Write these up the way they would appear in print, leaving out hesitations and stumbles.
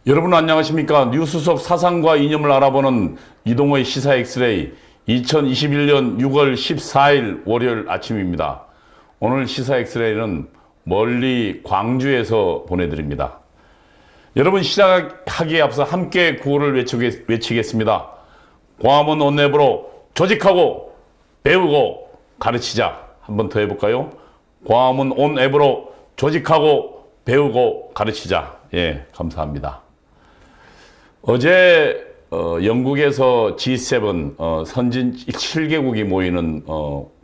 여러분 안녕하십니까? 뉴스 속 사상과 이념을 알아보는 이동호의 시사 엑스레이 2021년 6월 14일 월요일 아침입니다. 오늘 시사 엑스레이는 멀리 광주에서 보내드립니다. 여러분 시작하기에 앞서 함께 구호를 외치겠습니다. 광화문 온랩으로 조직하고 배우고 가르치자. 한 번 더 해볼까요? 광화문 온앱으로 조직하고 배우고 가르치자. 예, 감사합니다. 어제 영국에서 G7 선진 7개국이 모이는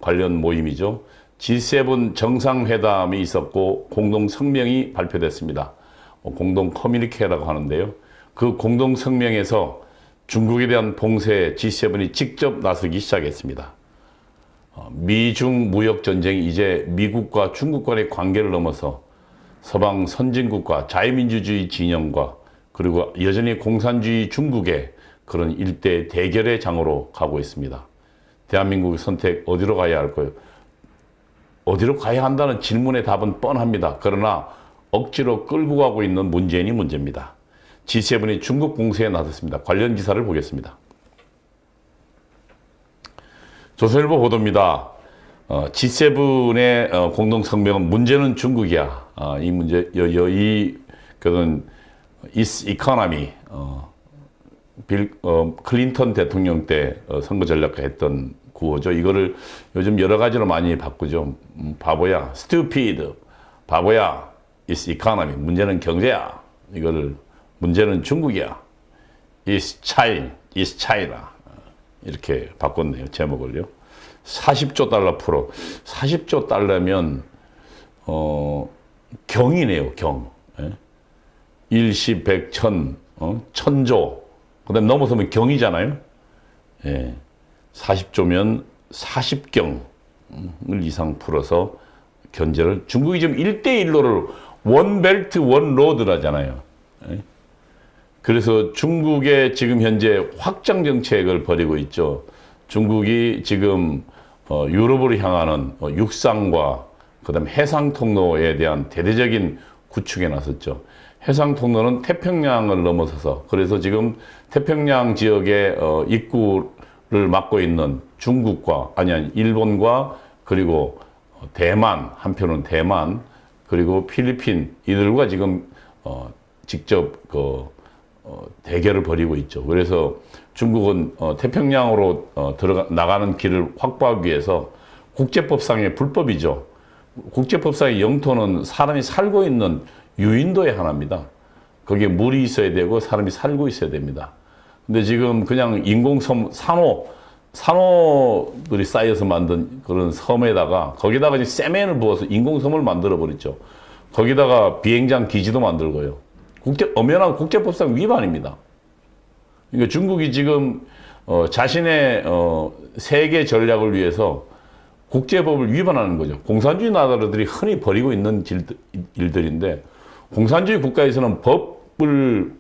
관련 모임이죠. G7 정상회담이 있었고 공동 성명이 발표됐습니다. 공동 커뮤니케라고 하는데요. 그 공동 성명에서 중국에 대한 봉쇄에 G7이 직접 나서기 시작했습니다. 미중 무역 전쟁이 이제 미국과 중국 간의 관계를 넘어서 서방 선진국과 자유민주주의 진영과 그리고 여전히 공산주의 중국의 그런 일대 대결의 장으로 가고 있습니다. 대한민국의 선택 어디로 가야 할까요? 어디로 가야 한다는 질문의 답은 뻔합니다. 그러나 억지로 끌고 가고 있는 문재인이 문제입니다. G7이 중국 봉쇄에 나섰습니다. 관련 기사를 보겠습니다. 조선일보 보도입니다. G7의 공동성명은 문제는 중국이야. 이 문제, 그런 is economy, 클린턴 대통령 때 선거 전략가 했던 구호죠. 이거를 요즘 여러 가지로 많이 바꾸죠. 바보야, stupid, 바보야, is economy, 문제는 경제야. 이거를 문제는 중국이야. is China. 이렇게 바꿨네요. 제목을요. 40조 달러 풀어. 40조 달러면 경이네요. 경. 예? 일시, 백, 천, 천조. 그 다음에 넘어서면 경이잖아요. 예. 40조면 40경을 이상 풀어서 견제를, 중국이 지금 1대1로를 원벨트 원로드라잖아요. 예. 그래서 중국의 지금 현재 확장 정책을 벌이고 있죠. 중국이 지금 유럽으로 향하는 육상과 그다음에 해상 통로에 대한 대대적인 구축에 나섰죠. 해상 통로는 태평양을 넘어서서, 그래서 지금 태평양 지역의 입구를 막고 있는 중국과 일본과 그리고 대만, 한편은 대만 그리고 필리핀, 이들과 지금 직접 대결을 벌이고 있죠. 그래서 중국은 태평양으로 나가는 길을 확보하기 위해서 국제법상의 불법이죠. 국제법상의 영토는 사람이 살고 있는 유인도의 하나입니다. 거기에 물이 있어야 되고 사람이 살고 있어야 됩니다. 근데 지금 그냥 인공섬, 산호들이 쌓여서 만든 그런 섬에다가, 거기다가 이제 세멘을 부어서 인공섬을 만들어 버렸죠. 거기다가 비행장 기지도 만들고요. 엄연한 국제법상 위반입니다. 그러니까 중국이 지금 자신의 세계 전략을 위해서 국제법을 위반하는 거죠. 공산주의 나라들이 흔히 벌이고 있는 일들인데, 공산주의 국가에서는 법을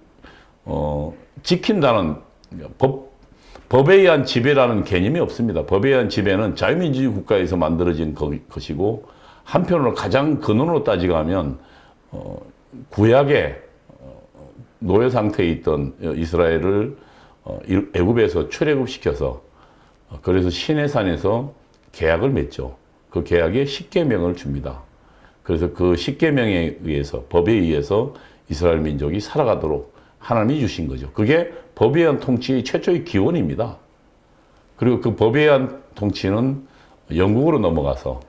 지킨다는, 법에 의한 지배라는 개념이 없습니다. 법에 의한 지배는 자유민주주의 국가에서 만들어진 것이고, 한편으로 가장 근원으로 따지가면 구약의 노예 상태에 있던 이스라엘을 애굽에서 출애굽시켜서, 그래서 시내산에서 계약을 맺죠. 그 계약에 십계명을 줍니다. 그래서 그 십계명에 의해서, 법에 의해서 이스라엘 민족이 살아가도록 하나님이 주신 거죠. 그게 법에 의한 통치의 최초의 기원입니다. 그리고 그 법에 의한 통치는 영국으로 넘어가서,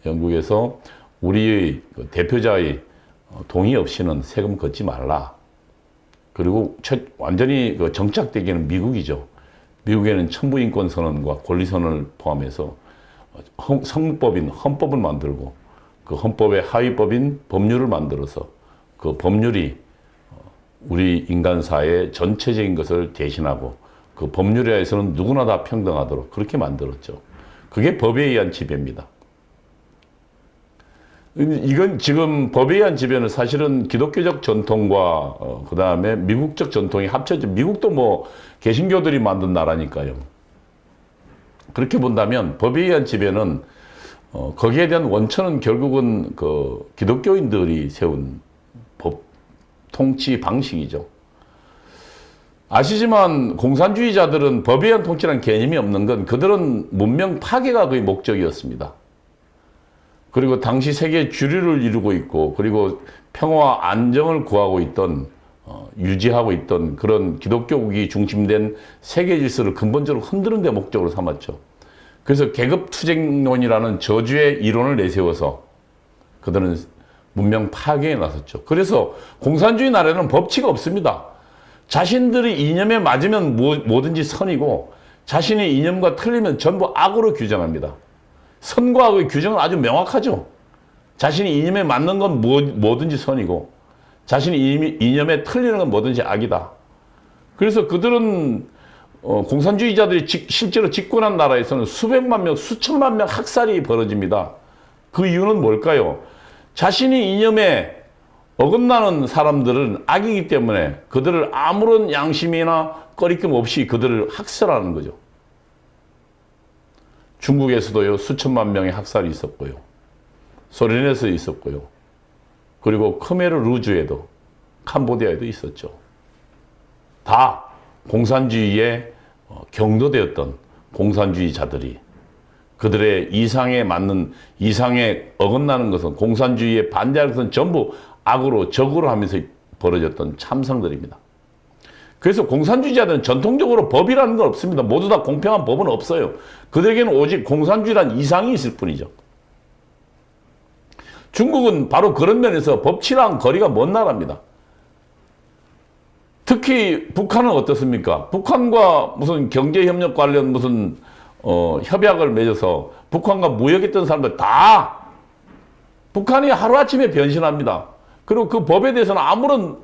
영국에서 우리의 대표자의 동의 없이는 세금 걷지 말라. 그리고 완전히 정착되기는 미국이죠. 미국에는 천부인권선언과 권리선언을 포함해서 성법인 헌법을 만들고, 그 헌법의 하위법인 법률을 만들어서 그 법률이 우리 인간사의 전체적인 것을 대신하고, 그 법률에 의해서는 누구나 다 평등하도록 그렇게 만들었죠. 그게 법에 의한 지배입니다. 이건 지금 법에 의한 지배는 사실은 기독교적 전통과 그 다음에 미국적 전통이 합쳐져, 미국도 뭐 개신교들이 만든 나라니까요. 그렇게 본다면 법에 의한 지배는 거기에 대한 원천은 결국은 그 기독교인들이 세운 법 통치 방식이죠. 아시지만 공산주의자들은 법에 의한 통치라는 개념이 없는 건 그들은 문명 파괴가 거의 목적이었습니다. 그리고 당시 세계 주류를 이루고 있고 그리고 평화와 안정을 구하고 있던 유지하고 있던 그런 기독교국이 중심된 세계 질서를 근본적으로 흔드는 데 목적으로 삼았죠. 그래서 계급투쟁론이라는 저주의 이론을 내세워서 그들은 문명 파괴에 나섰죠. 그래서 공산주의 나라에는 법치가 없습니다. 자신들의 이념에 맞으면 뭐든지 선이고 자신의 이념과 틀리면 전부 악으로 규정합니다. 선과 악의 규정은 아주 명확하죠. 자신의 이념에 맞는 건 뭐든지 선이고 자신의 이념에 틀리는 건 뭐든지 악이다. 그래서 그들은 공산주의자들이 실제로 집권한 나라에서는 수백만 명, 수천만 명 학살이 벌어집니다. 그 이유는 뭘까요? 자신의 이념에 어긋나는 사람들은 악이기 때문에 그들을 아무런 양심이나 꺼리낌 없이 그들을 학살하는 거죠. 중국에서도요, 수천만 명의 학살이 있었고요. 소련에서 있었고요. 그리고 크메르 루즈에도, 캄보디아에도 있었죠. 다 공산주의에 경도되었던 공산주의자들이 그들의 이상에 맞는, 이상에 어긋나는 것은 공산주의에 반대하는 것은 전부 악으로, 적으로 하면서 벌어졌던 참상들입니다. 그래서 공산주의자들은 전통적으로 법이라는 건 없습니다. 모두 다 공평한 법은 없어요. 그들에게는 오직 공산주의란 이상이 있을 뿐이죠. 중국은 바로 그런 면에서 법치랑 거리가 먼 나라입니다. 특히 북한은 어떻습니까? 북한과 무슨 경제협력 관련 무슨 협약을 맺어서 북한과 무역했던 사람들 다 북한이 하루아침에 변신합니다. 그리고 그 법에 대해서는 아무런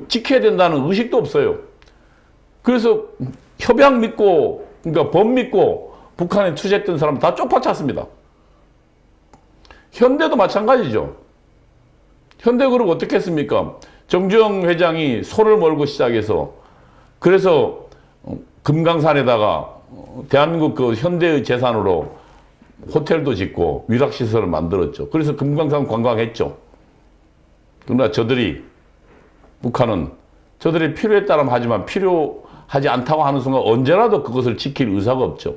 지켜야 된다는 의식도 없어요. 그래서 협약 믿고, 그러니까 법 믿고 북한에 투자했던 사람 다 쪽파찼습니다. 현대도 마찬가지죠. 현대 그룹 어떻게 했습니까? 정주영 회장이 소를 몰고 시작해서 그래서 금강산에다가 대한민국 그 현대의 재산으로 호텔도 짓고 위락시설을 만들었죠. 그래서 금강산 관광했죠. 그러나 북한은 저들이 필요에 따르면 하지만 필요하지 않다고 하는 순간 언제라도 그것을 지킬 의사가 없죠.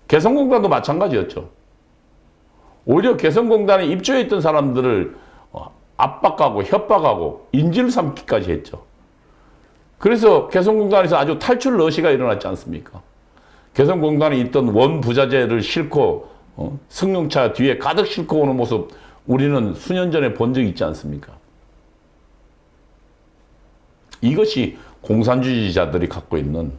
개성공단도 마찬가지였죠. 오히려 개성공단에 입주해 있던 사람들을 압박하고 협박하고 인질 삼기까지 했죠. 그래서 개성공단에서 아주 탈출 러시가 일어났지 않습니까? 개성공단에 있던 원부자재를 싣고 승용차 뒤에 가득 싣고 오는 모습 우리는 수년 전에 본 적이 있지 않습니까? 이것이 공산주의자들이 갖고 있는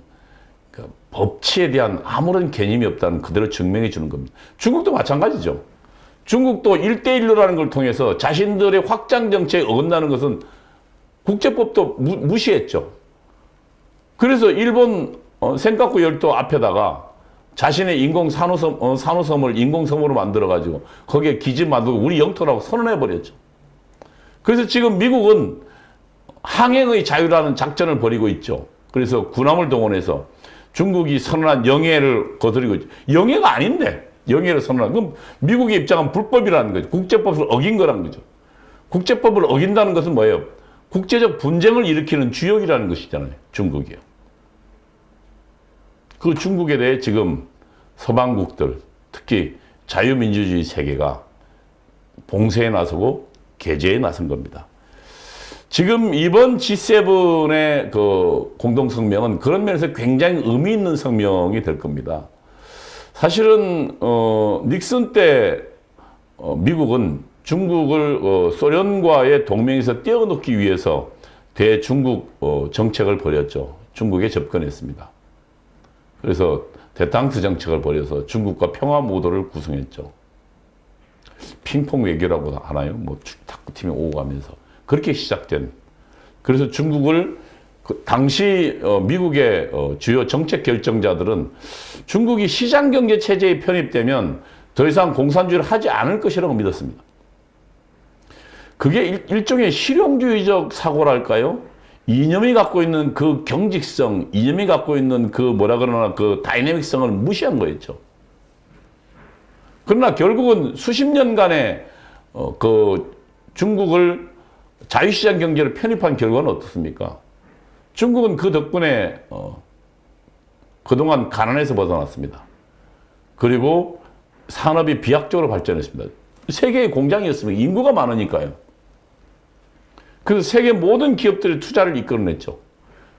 그 법치에 대한 아무런 개념이 없다는 그대로 증명해 주는 겁니다. 중국도 마찬가지죠. 중국도 1대1로라는 걸 통해서 자신들의 확장 정책에 어긋나는 것은 국제법도 무시했죠. 그래서 일본 센카쿠 열도 앞에다가 자신의 인공 산호섬을 인공섬으로 만들어가지고 거기에 기지 만들고 우리 영토라고 선언해버렸죠. 그래서 지금 미국은 항행의 자유라는 작전을 벌이고 있죠. 그래서 군함을 동원해서 중국이 선언한 영해를 거스르고 있죠. 영해가 아닌데 영해를 선언한, 그럼 미국의 입장은 불법이라는 거죠. 국제법을 어긴 거라는 거죠. 국제법을 어긴다는 것은 뭐예요? 국제적 분쟁을 일으키는 주역이라는 것이잖아요. 중국이요. 그 중국에 대해 지금 서방국들, 특히 자유민주주의 세계가 봉쇄에 나서고 개제에 나선 겁니다. 지금 이번 G7의 그 공동성명은 그런 면에서 굉장히 의미 있는 성명이 될 겁니다. 사실은 닉슨 때 미국은 중국을 소련과의 동맹에서 떼어놓기 위해서 대중국 정책을 벌였죠. 중국에 접근했습니다. 그래서 대탕트 정책을 벌여서 중국과 평화 모도를 구성했죠. 핑퐁 외교라고 하나요? 뭐 탁구팀이 오고 가면서 그렇게 시작된. 그래서 중국을 당시 미국의 주요 정책 결정자들은 중국이 시장경제 체제에 편입되면 더 이상 공산주의를 하지 않을 것이라고 믿었습니다. 그게 일종의 실용주의적 사고랄까요? 이념이 갖고 있는 그 경직성, 이념이 갖고 있는 그 뭐라 그러나 그 다이내믹성을 무시한 거였죠. 그러나 결국은 수십 년간의 그 중국을 자유시장 경제로 편입한 결과는 어떻습니까? 중국은 그 덕분에 그동안 가난에서 벗어났습니다. 그리고 산업이 비약적으로 발전했습니다. 세계의 공장이었습니다. 인구가 많으니까요. 그래서 세계 모든 기업들의 투자를 이끌어냈죠.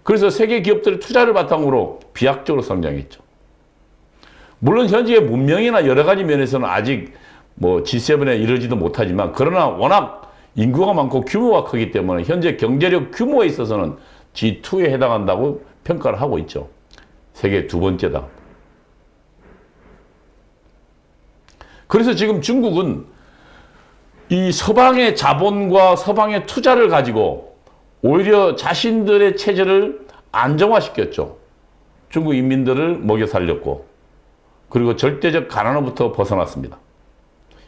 그래서 세계 기업들의 투자를 바탕으로 비약적으로 성장했죠. 물론 현재의 문명이나 여러 가지 면에서는 아직 뭐 G7에 이르지도 못하지만, 그러나 워낙 인구가 많고 규모가 크기 때문에 현재 경제력 규모에 있어서는 G2에 해당한다고 평가를 하고 있죠. 세계 두 번째다. 그래서 지금 중국은 이 서방의 자본과 서방의 투자를 가지고 오히려 자신들의 체제를 안정화시켰죠. 중국 인민들을 먹여 살렸고, 그리고 절대적 가난으로부터 벗어났습니다.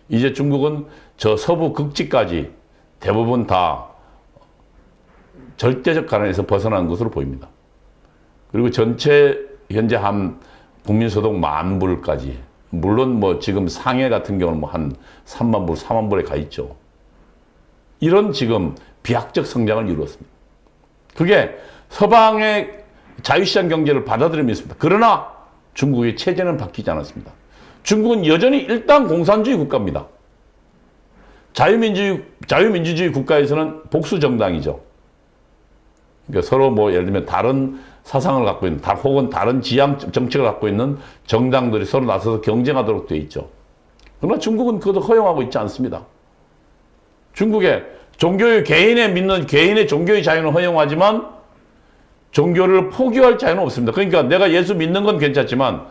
이제 중국은 저 서부 극지까지 대부분 다 절대적 가난에서 벗어난 것으로 보입니다. 그리고 전체 현재 한 국민소득 10,000불까지, 물론 뭐 지금 상해 같은 경우는 뭐 한 3만 불, 4만 불에 가 있죠. 이런 지금 비약적 성장을 이루었습니다. 그게 서방의 자유시장 경제를 받아들이면서, 그러나 중국의 체제는 바뀌지 않았습니다. 중국은 여전히 일당 공산주의 국가입니다. 자유민주주의 국가에서는 복수 정당이죠. 그러니까 서로 뭐 예를 들면 다른 사상을 갖고 있는, 혹은 다른 지향 정책을 갖고 있는 정당들이 서로 나서서 경쟁하도록 되어 있죠. 그러나 중국은 그것도 허용하고 있지 않습니다. 중국의 개인의 믿는 개인의 종교의 자유는 허용하지만 종교를 포기할 자유는 없습니다. 그러니까 내가 예수 믿는 건 괜찮지만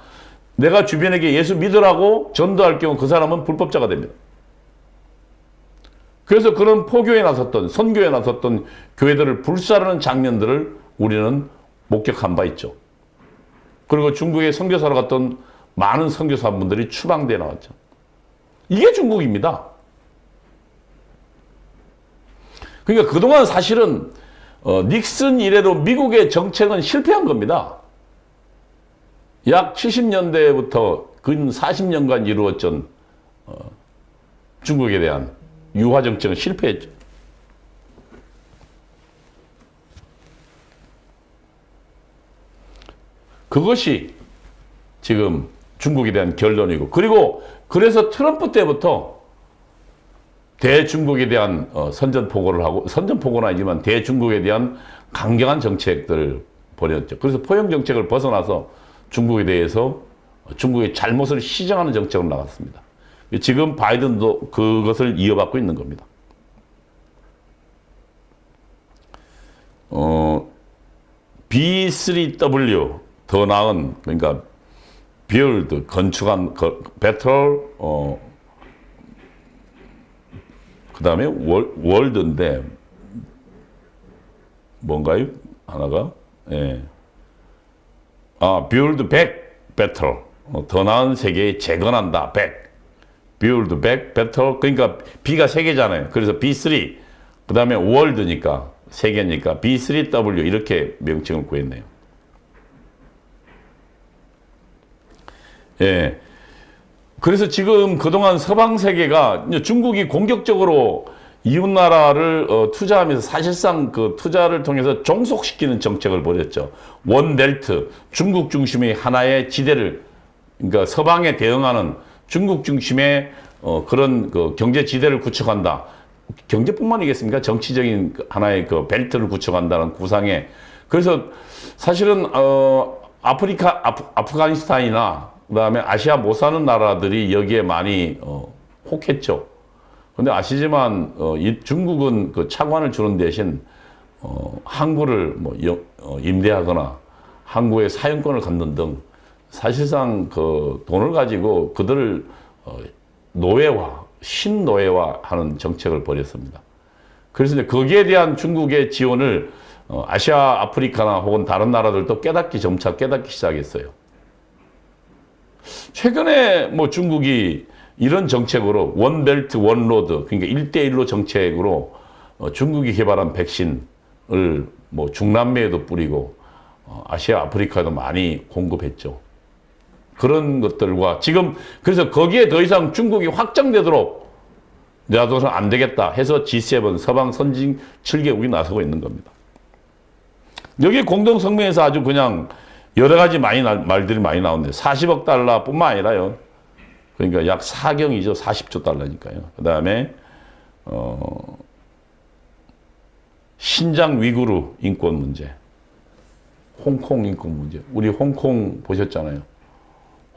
내가 주변에게 예수 믿으라고 전도할 경우 그 사람은 불법자가 됩니다. 그래서 그런 포교에 나섰던, 선교에 나섰던 교회들을 불사르는 장면들을 우리는 목격한 바 있죠. 그리고 중국에 선교사로 갔던 많은 선교사분들이 추방돼 나왔죠. 이게 중국입니다. 그러니까 그동안 사실은 닉슨 이래로 미국의 정책은 실패한 겁니다. 약 70년대부터 근 40년간 이루어졌던 중국에 대한 유화 정책은 실패했죠. 그것이 지금 중국에 대한 결론이고, 그리고 그래서 트럼프 때부터 대중국에 대한 선전포고를 하고, 선전포고는 아니지만 대중국에 대한 강경한 정책들을 벌였죠. 그래서 포용 정책을 벗어나서 중국에 대해서 중국의 잘못을 시정하는 정책으로 나갔습니다. 지금 바이든도 그것을 이어받고 있는 겁니다. B3W, 더 나은, 그러니까 build, 건축한, better, 그 다음에 월드인데 뭔가요? 하나가? 예. build back better. 더 나은 세계에 재건한다. back. build back better. 그러니까 B가 세 개잖아요. 그래서 B3. 그 다음에 월드니까 세 개니까 B3W 이렇게 명칭을 구했네요. 예. 그래서 지금 그동안 서방 세계가 중국이 공격적으로 이웃나라를 투자하면서 사실상 그 투자를 통해서 종속시키는 정책을 벌였죠. 원벨트, 중국 중심의 하나의 지대를, 그러니까 서방에 대응하는 중국 중심의 그런 그 경제 지대를 구축한다. 경제뿐만이겠습니까? 정치적인 하나의 그 벨트를 구축한다는 구상에. 그래서 사실은 아프가니스탄이나 그다음에 아시아 못 사는 나라들이 여기에 많이 혹했죠. 근데 아시지만 중국은 그 차관을 주는 대신 항구를 뭐 임대하거나 항구의 사용권을 갖는 등 사실상 그 돈을 가지고 그들을 노예화, 신노예화하는 정책을 벌였습니다. 그래서 이제 거기에 대한 중국의 지원을 아시아, 아프리카나 혹은 다른 나라들도 점차 깨닫기 시작했어요. 최근에 뭐 중국이 이런 정책으로 원벨트 원로드, 그러니까 1대1로 정책으로 중국이 개발한 백신을 뭐 중남미에도 뿌리고 아시아, 아프리카도 많이 공급했죠. 그런 것들과 지금 그래서 거기에 더 이상 중국이 확장되도록 놔둬서는 안 되겠다 해서 G7 서방 선진 7개국이 나서고 있는 겁니다. 여기 공동성명에서 아주 그냥 여러 가지 말들이 많이 나오는데 40억 달러뿐만 아니라요. 그러니까 약 4경이죠. 40조 달러니까요. 그 다음에 신장 위구르 인권 문제, 홍콩 인권 문제. 우리 홍콩 보셨잖아요.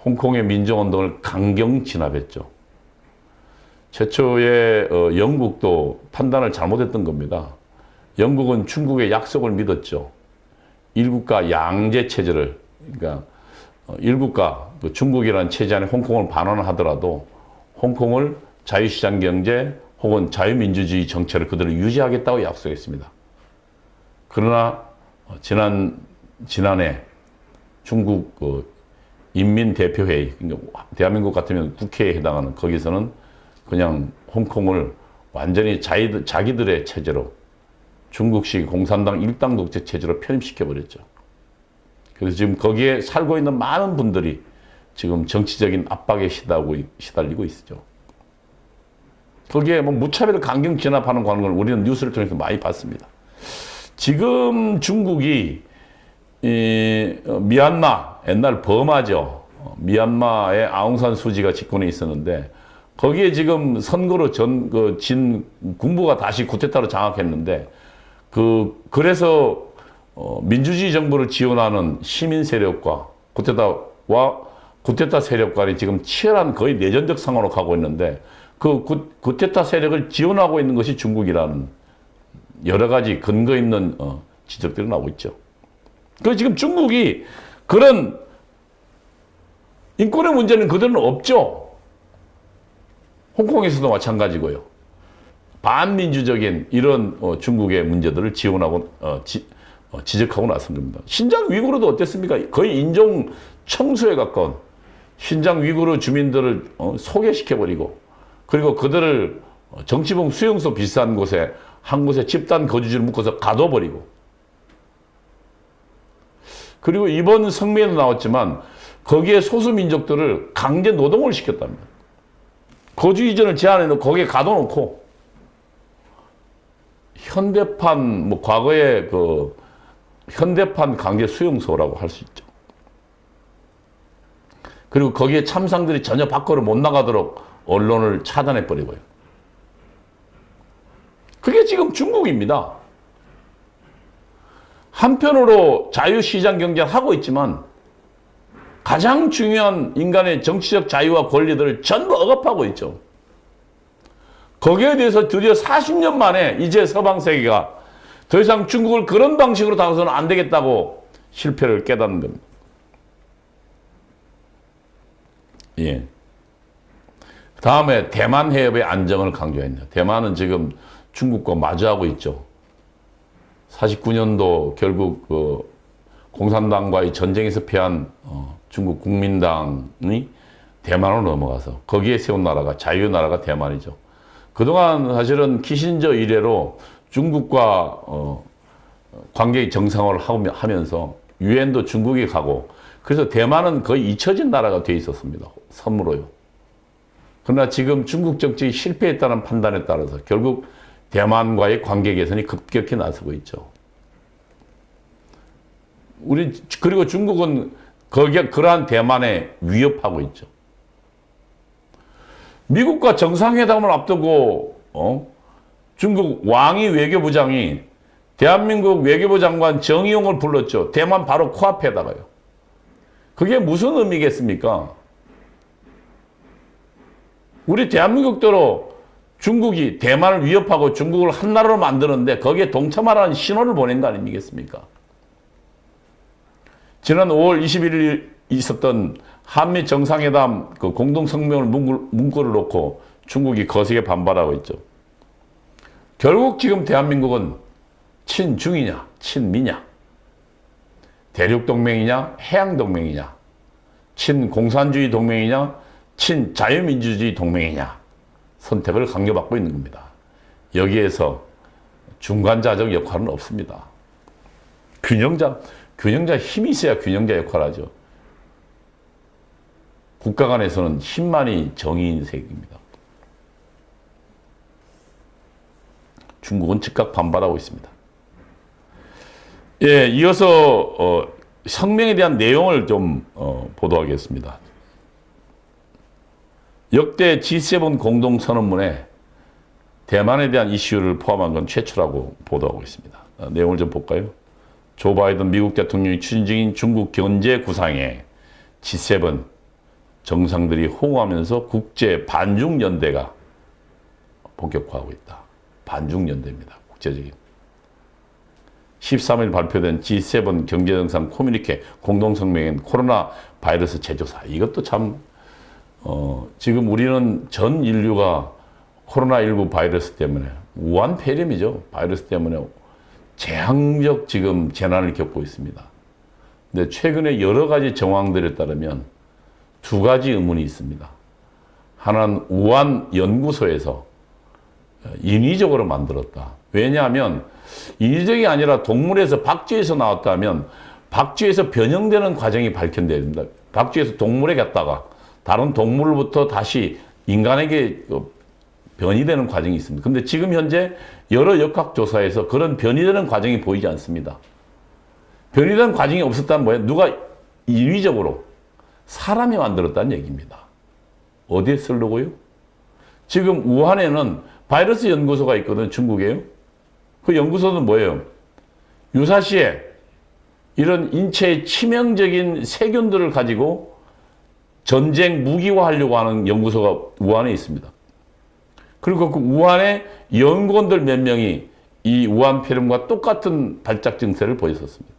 홍콩의 민주운동을 강경 진압했죠. 최초에 영국도 판단을 잘못했던 겁니다. 영국은 중국의 약속을 믿었죠. 일국가 양제 체제를, 그러니까 일국가, 중국이라는 체제 안에 홍콩을 반환하더라도 홍콩을 자유시장 경제 혹은 자유민주주의 정체를 그대로 유지하겠다고 약속했습니다. 그러나 지난해 중국 인민대표회의, 그러니까 대한민국 같으면 국회에 해당하는 거기서는 그냥 홍콩을 완전히 자기들의 체제로 중국식 공산당 일당 독재 체제로 편입시켜버렸죠. 그래서 지금 거기에 살고 있는 많은 분들이 지금 정치적인 압박에 시달리고 있죠. 거기에 뭐 무차별 강경 진압하는 걸 우리는 뉴스를 통해서 많이 봤습니다. 지금 중국이 미얀마, 옛날 버마죠. 미얀마의 아웅산 수지가 집권에 있었는데 거기에 지금 선거로 진 군부가 다시 쿠데타로 장악했는데 그래서 민주주의 정부를 지원하는 시민 세력과 쿠데타 세력 간이 지금 치열한 거의 내전적 상황으로 가고 있는데 그 쿠데타 세력을 지원하고 있는 것이 중국이라는 여러 가지 근거 있는 지적들이 나오고 있죠. 그래서 지금 중국이 그런 인권의 문제는 그들은 없죠. 홍콩에서도 마찬가지고요. 반민주적인 이런 중국의 문제들을 지원하고 지적하고 나선 겁니다. 신장 위구르도 어땠습니까? 거의 인종 청소에 가까운 신장 위구르 주민들을 소개시켜버리고 그리고 그들을 정치봉 수용소 비슷한 곳에 한 곳에 집단 거주지를 묶어서 가둬버리고 그리고 이번 성명에도 나왔지만 거기에 소수민족들을 강제 노동을 시켰답니다. 거주 이전을 제한해놓고 거기에 가둬놓고 현대판 과거의 현대판 강제 수용소라고 할 수 있죠. 그리고 거기에 참상들이 전혀 밖으로 못 나가도록 언론을 차단해 버리고요. 그게 지금 중국입니다. 한편으로 자유시장 경제를 하고 있지만 가장 중요한 인간의 정치적 자유와 권리들을 전부 억압하고 있죠. 거기에 대해서 드디어 40년 만에 이제 서방 세계가 더 이상 중국을 그런 방식으로 다가서는 안 되겠다고 실패를 깨닫는 겁니다. 예. 다음에 대만 해협의 안정을 강조했네요. 대만은 지금 중국과 마주하고 있죠. 49년도 결국 공산당과의 전쟁에서 패한 중국 국민당이 대만으로 넘어가서 거기에 세운 나라가 자유나라가 대만이죠. 그동안 사실은 키신저 이래로 중국과 관계 정상화를 하면서 유엔도 중국에 가고 그래서 대만은 거의 잊혀진 나라가 돼 있었습니다. 섬으로요. 그러나 지금 중국 정책이 실패했다는 판단에 따라서 결국 대만과의 관계 개선이 급격히 나서고 있죠. 그리고 중국은 그러한 대만에 위협하고 있죠. 미국과 정상회담을 앞두고 중국 왕이 외교부장이 대한민국 외교부 장관 정의용을 불렀죠. 대만 바로 코앞에다가요. 그게 무슨 의미겠습니까? 우리 대한민국대로 중국이 대만을 위협하고 중국을 한 나라로 만드는데 거기에 동참하라는 신호를 보낸 거 아니겠습니까? 지난 5월 21일 있었던 한미 정상회담 공동성명을 문구를 놓고 중국이 거세게 반발하고 있죠. 결국 지금 대한민국은 친중이냐, 친미냐, 대륙동맹이냐, 해양동맹이냐, 친공산주의 동맹이냐, 친자유민주주의 동맹이냐 선택을 강요받고 있는 겁니다. 여기에서 중간자적 역할은 없습니다. 균형자 힘이 있어야 균형자 역할을 하죠. 국가 간에서는 힘만이 정의인 세계입니다. 중국은 즉각 반발하고 있습니다. 예, 이어서 성명에 대한 내용을 좀 보도하겠습니다. 역대 G7 공동선언문에 대만에 대한 이슈를 포함한 건 최초라고 보도하고 있습니다. 내용을 좀 볼까요? 조 바이든 미국 대통령이 추진 중인 중국 경제 구상에 G7 정상들이 호응하면서 국제 반중연대가 본격화하고 있다. 반중연대입니다. 국제적인. 13일 발표된 G7 경제정상 커뮤니케 공동성명인 코로나 바이러스 제조사. 이것도 참 지금 우리는 전 인류가 코로나19 바이러스 때문에 우한 폐렴이죠. 바이러스 때문에 재앙적 지금 재난을 겪고 있습니다. 근데 최근에 여러 가지 정황들에 따르면 두 가지 의문이 있습니다. 하나는 우한 연구소에서 인위적으로 만들었다. 왜냐하면 인위적이 아니라 동물에서 박쥐에서 나왔다면 박쥐에서 변형되는 과정이 밝혀져야 됩니다. 박쥐에서 동물에 갔다가 다른 동물로부터 다시 인간에게 변이되는 과정이 있습니다. 근데 지금 현재 여러 역학조사에서 그런 변이되는 과정이 보이지 않습니다. 변이되는 과정이 없었다는 뭐예요? 누가 인위적으로 사람이 만들었다는 얘기입니다. 어디에 쓰려고요? 지금 우한에는 바이러스 연구소가 있거든요. 중국에요. 그 연구소는 뭐예요? 유사시에 이런 인체에 치명적인 세균들을 가지고 전쟁 무기화하려고 하는 연구소가 우한에 있습니다. 그리고 그 우한의 연구원들 몇 명이 이 우한 폐렴과 똑같은 발작 증세를 보였었습니다.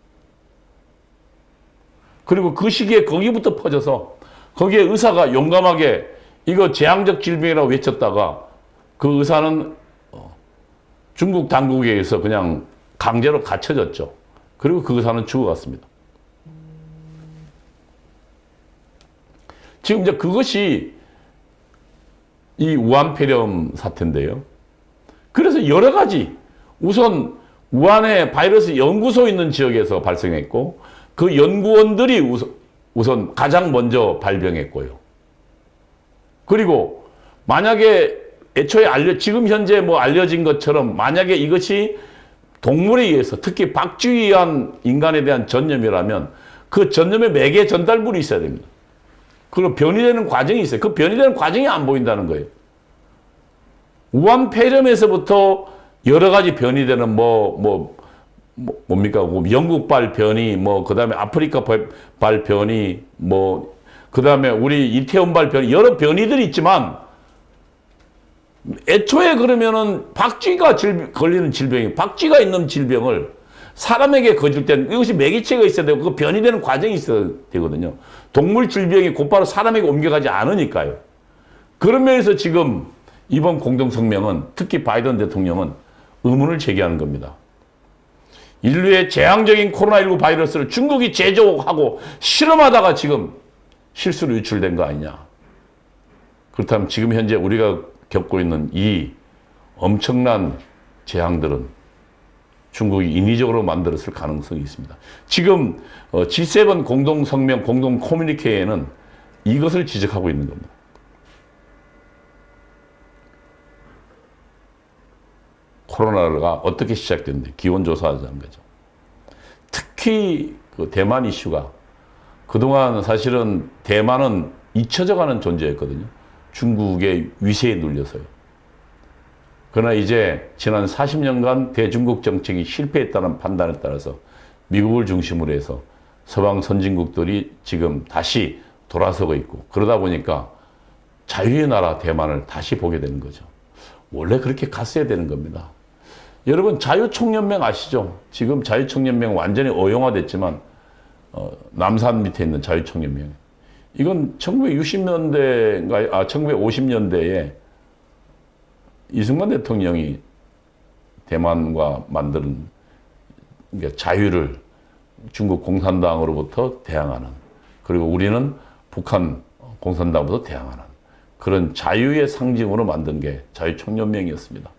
그리고 그 시기에 거기부터 퍼져서 거기에 의사가 용감하게 이거 재앙적 질병이라고 외쳤다가 그 의사는 중국 당국에 의해서 그냥 강제로 갇혀졌죠. 그리고 그 의사는 죽어갔습니다. 지금 이제 그것이 이 우한 폐렴 사태인데요. 그래서 여러 가지 우선 우한에 바이러스 연구소 있는 지역에서 발생했고 그 연구원들이 우선 가장 먼저 발병했고요. 그리고 만약에 애초에 지금 현재 뭐 알려진 것처럼 만약에 이것이 동물에 의해서 특히 박쥐에 의한 인간에 대한 전염이라면 그 전염의 매개 전달물이 있어야 됩니다. 그리고 변이되는 과정이 있어요. 그 변이되는 과정이 안 보인다는 거예요. 우한 폐렴에서부터 여러 가지 변이되는 뭡니까? 영국발 변이, 그 다음에 아프리카발 변이, 그 다음에 우리 이태원발 변이, 여러 변이들이 있지만 애초에 그러면은 박쥐가 걸리는 질병이, 박쥐가 있는 질병을 사람에게 거줄 때는 이것이 매개체가 있어야 되고 그 변이되는 과정이 있어야 되거든요. 동물 질병이 곧바로 사람에게 옮겨가지 않으니까요. 그런 면에서 지금 이번 공동성명은 특히 바이든 대통령은 의문을 제기하는 겁니다. 인류의 재앙적인 코로나19 바이러스를 중국이 제조하고 실험하다가 지금 실수로 유출된 거 아니냐. 그렇다면 지금 현재 우리가 겪고 있는 이 엄청난 재앙들은 중국이 인위적으로 만들었을 가능성이 있습니다. 지금 G7 공동성명, 공동 커뮤니케에는 이것을 지적하고 있는 겁니다. 코로나가 어떻게 시작됐는데 기원조사하자는 거죠. 특히 그 대만 이슈가 그동안 사실은 대만은 잊혀져가는 존재였거든요. 중국의 위세에 눌려서요. 그러나 이제 지난 40년간 대중국 정책이 실패했다는 판단에 따라서 미국을 중심으로 해서 서방 선진국들이 지금 다시 돌아서고 있고 그러다 보니까 자유의 나라 대만을 다시 보게 되는 거죠. 원래 그렇게 갔어야 되는 겁니다. 여러분 자유총연맹 아시죠? 지금 자유총연맹 완전히 어용화됐지만 남산 밑에 있는 자유총연맹 이건 1960년대인가 1950년대에 이승만 대통령이 대만과 만든 자유를 중국 공산당으로부터 대항하는 그리고 우리는 북한 공산당으로부터 대항하는 그런 자유의 상징으로 만든 게 자유총연맹이었습니다.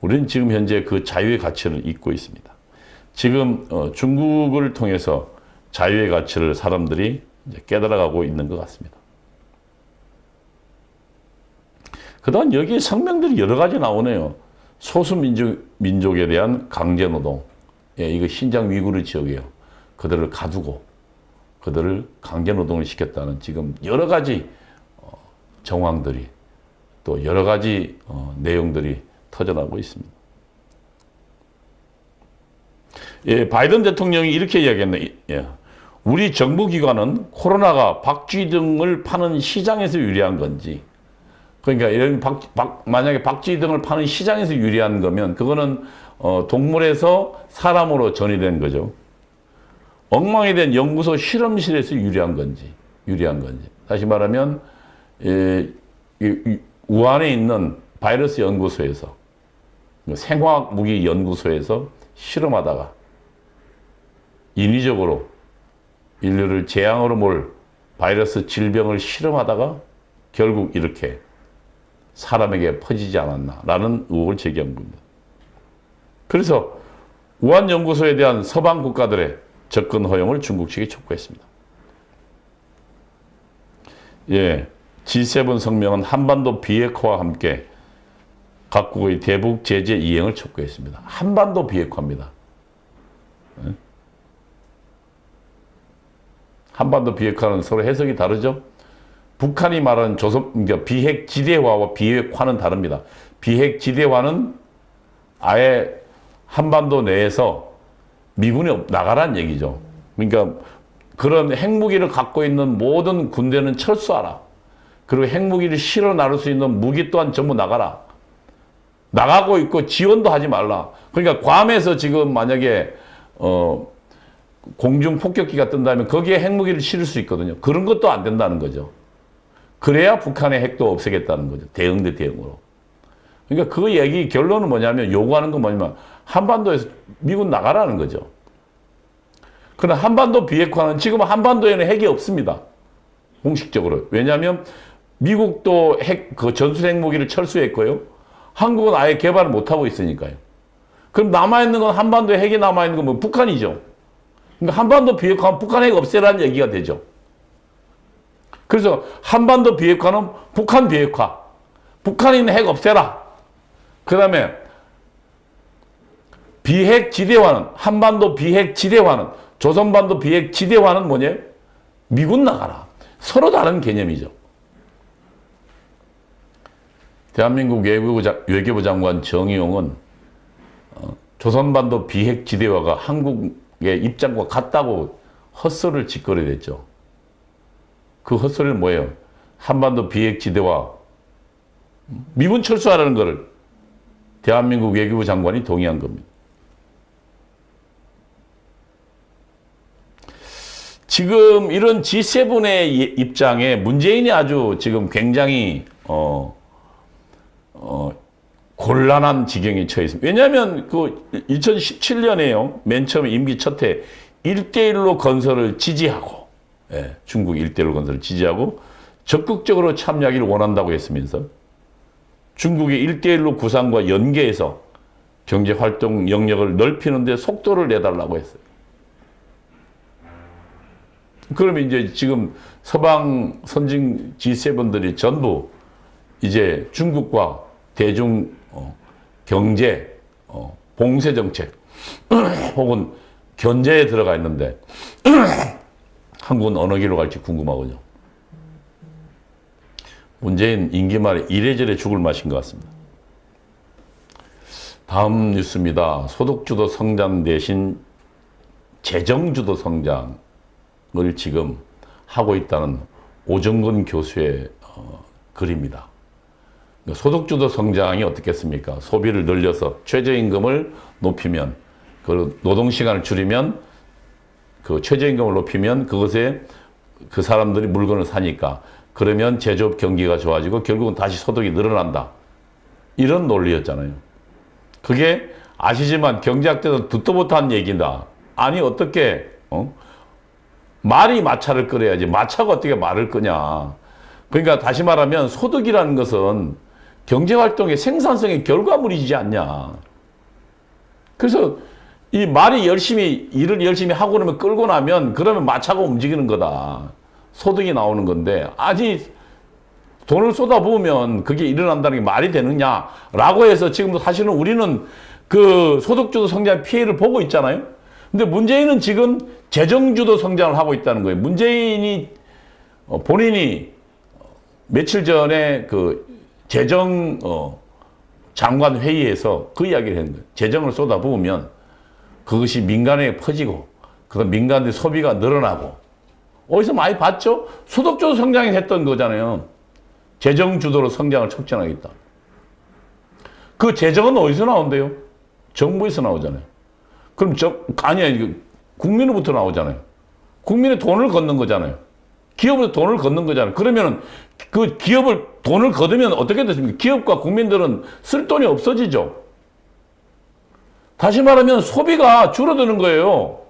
우리는 지금 현재 그 자유의 가치를 잊고 있습니다. 지금 중국을 통해서 자유의 가치를 사람들이 이제 깨달아가고 있는 것 같습니다. 그다음 여기 성명들이 여러 가지 나오네요. 소수민족에 대한 강제노동, 예, 이거 신장 위구르 지역이에요. 그들을 가두고 그들을 강제노동을 시켰다는 지금 여러 가지 정황들이 또 여러 가지 내용들이 터져나오고 있습니다. 예, 바이든 대통령이 이렇게 이야기했네. 예. 우리 정부기관은 코로나가 박쥐 등을 파는 시장에서 유리한 건지, 그러니까 이런 만약에 박쥐 등을 파는 시장에서 유리한 거면 그거는 동물에서 사람으로 전이된 거죠. 엉망이 된 연구소 실험실에서 유리한 건지. 다시 말하면 우한에 있는 바이러스 연구소에서, 생화학 무기 연구소에서 실험하다가 인위적으로 인류를 재앙으로 몰 바이러스 질병을 실험하다가 결국 이렇게 사람에게 퍼지지 않았나라는 의혹을 제기한 겁니다. 그래서 우한 연구소에 대한 서방 국가들의 접근 허용을 중국 측이 촉구했습니다. 예, G7 성명은 한반도 비핵화와 함께 각국의 대북 제재 이행을 촉구했습니다. 한반도 비핵화입니다. 예? 한반도 비핵화는 서로 해석이 다르죠. 북한이 말하는 그러니까 비핵 지대화와 비핵화는 다릅니다. 비핵 지대화는 아예 한반도 내에서 미군이 나가라는 얘기죠. 그러니까 그런 핵무기를 갖고 있는 모든 군대는 철수하라. 그리고 핵무기를 실어 나를 수 있는 무기 또한 전부 나가라. 나가고 있고 지원도 하지 말라. 그러니까 괌에서 지금 만약에 공중 폭격기가 뜬다면 거기에 핵무기를 실을 수 있거든요. 그런 것도 안 된다는 거죠. 그래야 북한의 핵도 없애겠다는 거죠. 대응 대 대응으로. 그러니까 그 얘기 결론은 뭐냐면, 요구하는 건 뭐냐면 한반도에서 미군 나가라는 거죠. 그러나 한반도 비핵화는 지금 한반도에는 핵이 없습니다. 공식적으로. 왜냐하면 미국도 전술 핵무기를 철수했고요. 한국은 아예 개발을 못하고 있으니까요. 그럼 남아있는 건, 한반도에 핵이 남아있는 건 뭐 북한이죠. 그러니까 한반도 비핵화는 북한 핵 없애라는 얘기가 되죠. 그래서 한반도 비핵화는 북한 비핵화. 북한에 있는 핵 없애라. 그 다음에 비핵 지대화는, 한반도 비핵 지대화는, 조선반도 비핵 지대화는 뭐냐? 미군 나가라. 서로 다른 개념이죠. 대한민국 외교부 장관 정의용은 조선반도 비핵 지대화가 한국의 입장과 같다고 헛소리를 짓거리랬죠. 그 헛소리는 뭐예요? 한반도 비핵 지대화, 미군 철수하라는 것을 대한민국 외교부 장관이 동의한 겁니다. 지금 이런 G7의 입장에 문재인이 아주 지금 굉장히 곤란한 지경에 처해 있습니다. 왜냐하면 그 2017년에요. 맨 처음에 임기 첫 해 1대1로 건설을 지지하고, 예, 중국 1대1로 건설을 지지하고 적극적으로 참여하기를 원한다고 했으면서 중국의 1대1로 구상과 연계해서 경제활동 영역을 넓히는 데 속도를 내달라고 했어요. 그러면 이제 지금 서방 선진 G7들이 전부 이제 중국과 대중 경제 봉쇄 정책 혹은 견제에 들어가 있는데 한국은 어느 길로 갈지 궁금하군요. 문재인 임기 말에 이래저래 죽을 맛인 것 같습니다. 다음 뉴스입니다. 소득주도 성장 대신 재정주도 성장을 지금 하고 있다는 오정근 교수의 글입니다. 소득주도 성장이 어떻겠습니까? 소비를 늘려서 최저임금을 높이면, 그 노동시간을 줄이면, 그 최저임금을 높이면 그것에 그 사람들이 물건을 사니까, 그러면 제조업 경기가 좋아지고 결국은 다시 소득이 늘어난다. 이런 논리였잖아요. 그게 아시지만 경제학자들은 듣도 못한 얘기다. 아니 어떻게 말이 마차를 끓여야지 마차가 어떻게 말을 끄냐. 그러니까 다시 말하면 소득이라는 것은 경제활동의 생산성의 결과물이지 않냐. 그래서 이 일을 열심히 하고 그러면 끌고 나면 그러면 마차가 움직이는 거다. 소득이 나오는 건데, 아직 돈을 쏟아부으면 그게 일어난다는 게 말이 되느냐라고 해서 지금 사실은 우리는 그 소득주도 성장 피해를 보고 있잖아요. 근데 문재인은 지금 재정주도 성장을 하고 있다는 거예요. 문재인이 본인이 며칠 전에 그 재정 장관 회의에서 그 이야기를 했는 거예요. 재정을 쏟아부으면 그것이 민간에 퍼지고 그다음 민간의 소비가 늘어나고 어디서 많이 봤죠? 소득주도 성장이 했던 거잖아요. 재정 주도로 성장을 촉진하겠다. 그 재정은 어디서 나온대요? 정부에서 나오잖아요. 그럼 아니야, 국민으로부터 나오잖아요. 국민의 돈을 걷는 거잖아요. 기업에서 돈을 걷는 거잖아요. 그러면 그 기업을 돈을 걷으면 어떻게 됐습니까? 기업과 국민들은 쓸 돈이 없어지죠. 다시 말하면 소비가 줄어드는 거예요.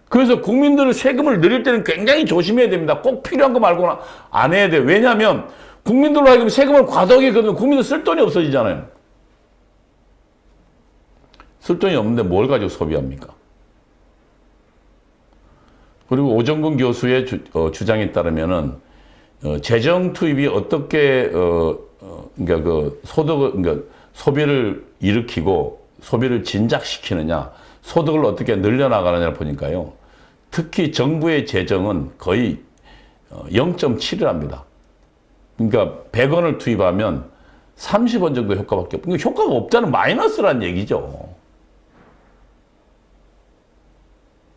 그래서 국민들의 세금을 늘릴 때는 굉장히 조심해야 됩니다. 꼭 필요한 거 말고는 안 해야 돼요. 왜냐하면 국민들로 하여금 세금을 과도하게 걷으면 국민들 쓸 돈이 없어지잖아요. 쓸 돈이 없는데 뭘 가지고 소비합니까? 그리고 오정근 교수의 주장에 따르면은 재정 투입이 어떻게 그러니까 그 그러니까 소비를 일으키고 소비를 진작시키느냐, 소득을 어떻게 늘려나가느냐를 보니까요. 특히 정부의 재정은 거의 0.7을 합니다. 그러니까 100원을 투입하면 30원 정도 효과밖에 없고, 그러니까 효과가 없다는 마이너스란 얘기죠.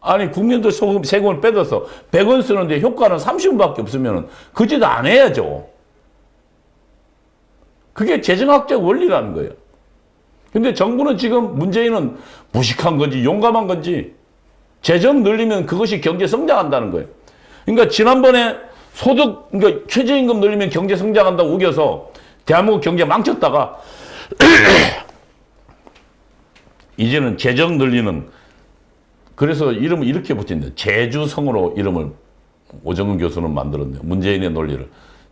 아니, 국민들 세금을 빼서 100원 쓰는데 효과는 30원밖에 없으면 그 짓 안 해야죠. 그게 재정학적 원리라는 거예요. 근데 정부는 지금 문재인은 무식한 건지 용감한 건지 재정 늘리면 그것이 경제 성장한다는 거예요. 그러니까 지난번에 그러니까 최저임금 늘리면 경제 성장한다고 우겨서 대한민국 경제 망쳤다가 이제는 재정 늘리는, 그래서 이름을 이렇게 붙인다. 재주성으로 이름을 오정근 교수는 만들었네요. 문재인의 논리를.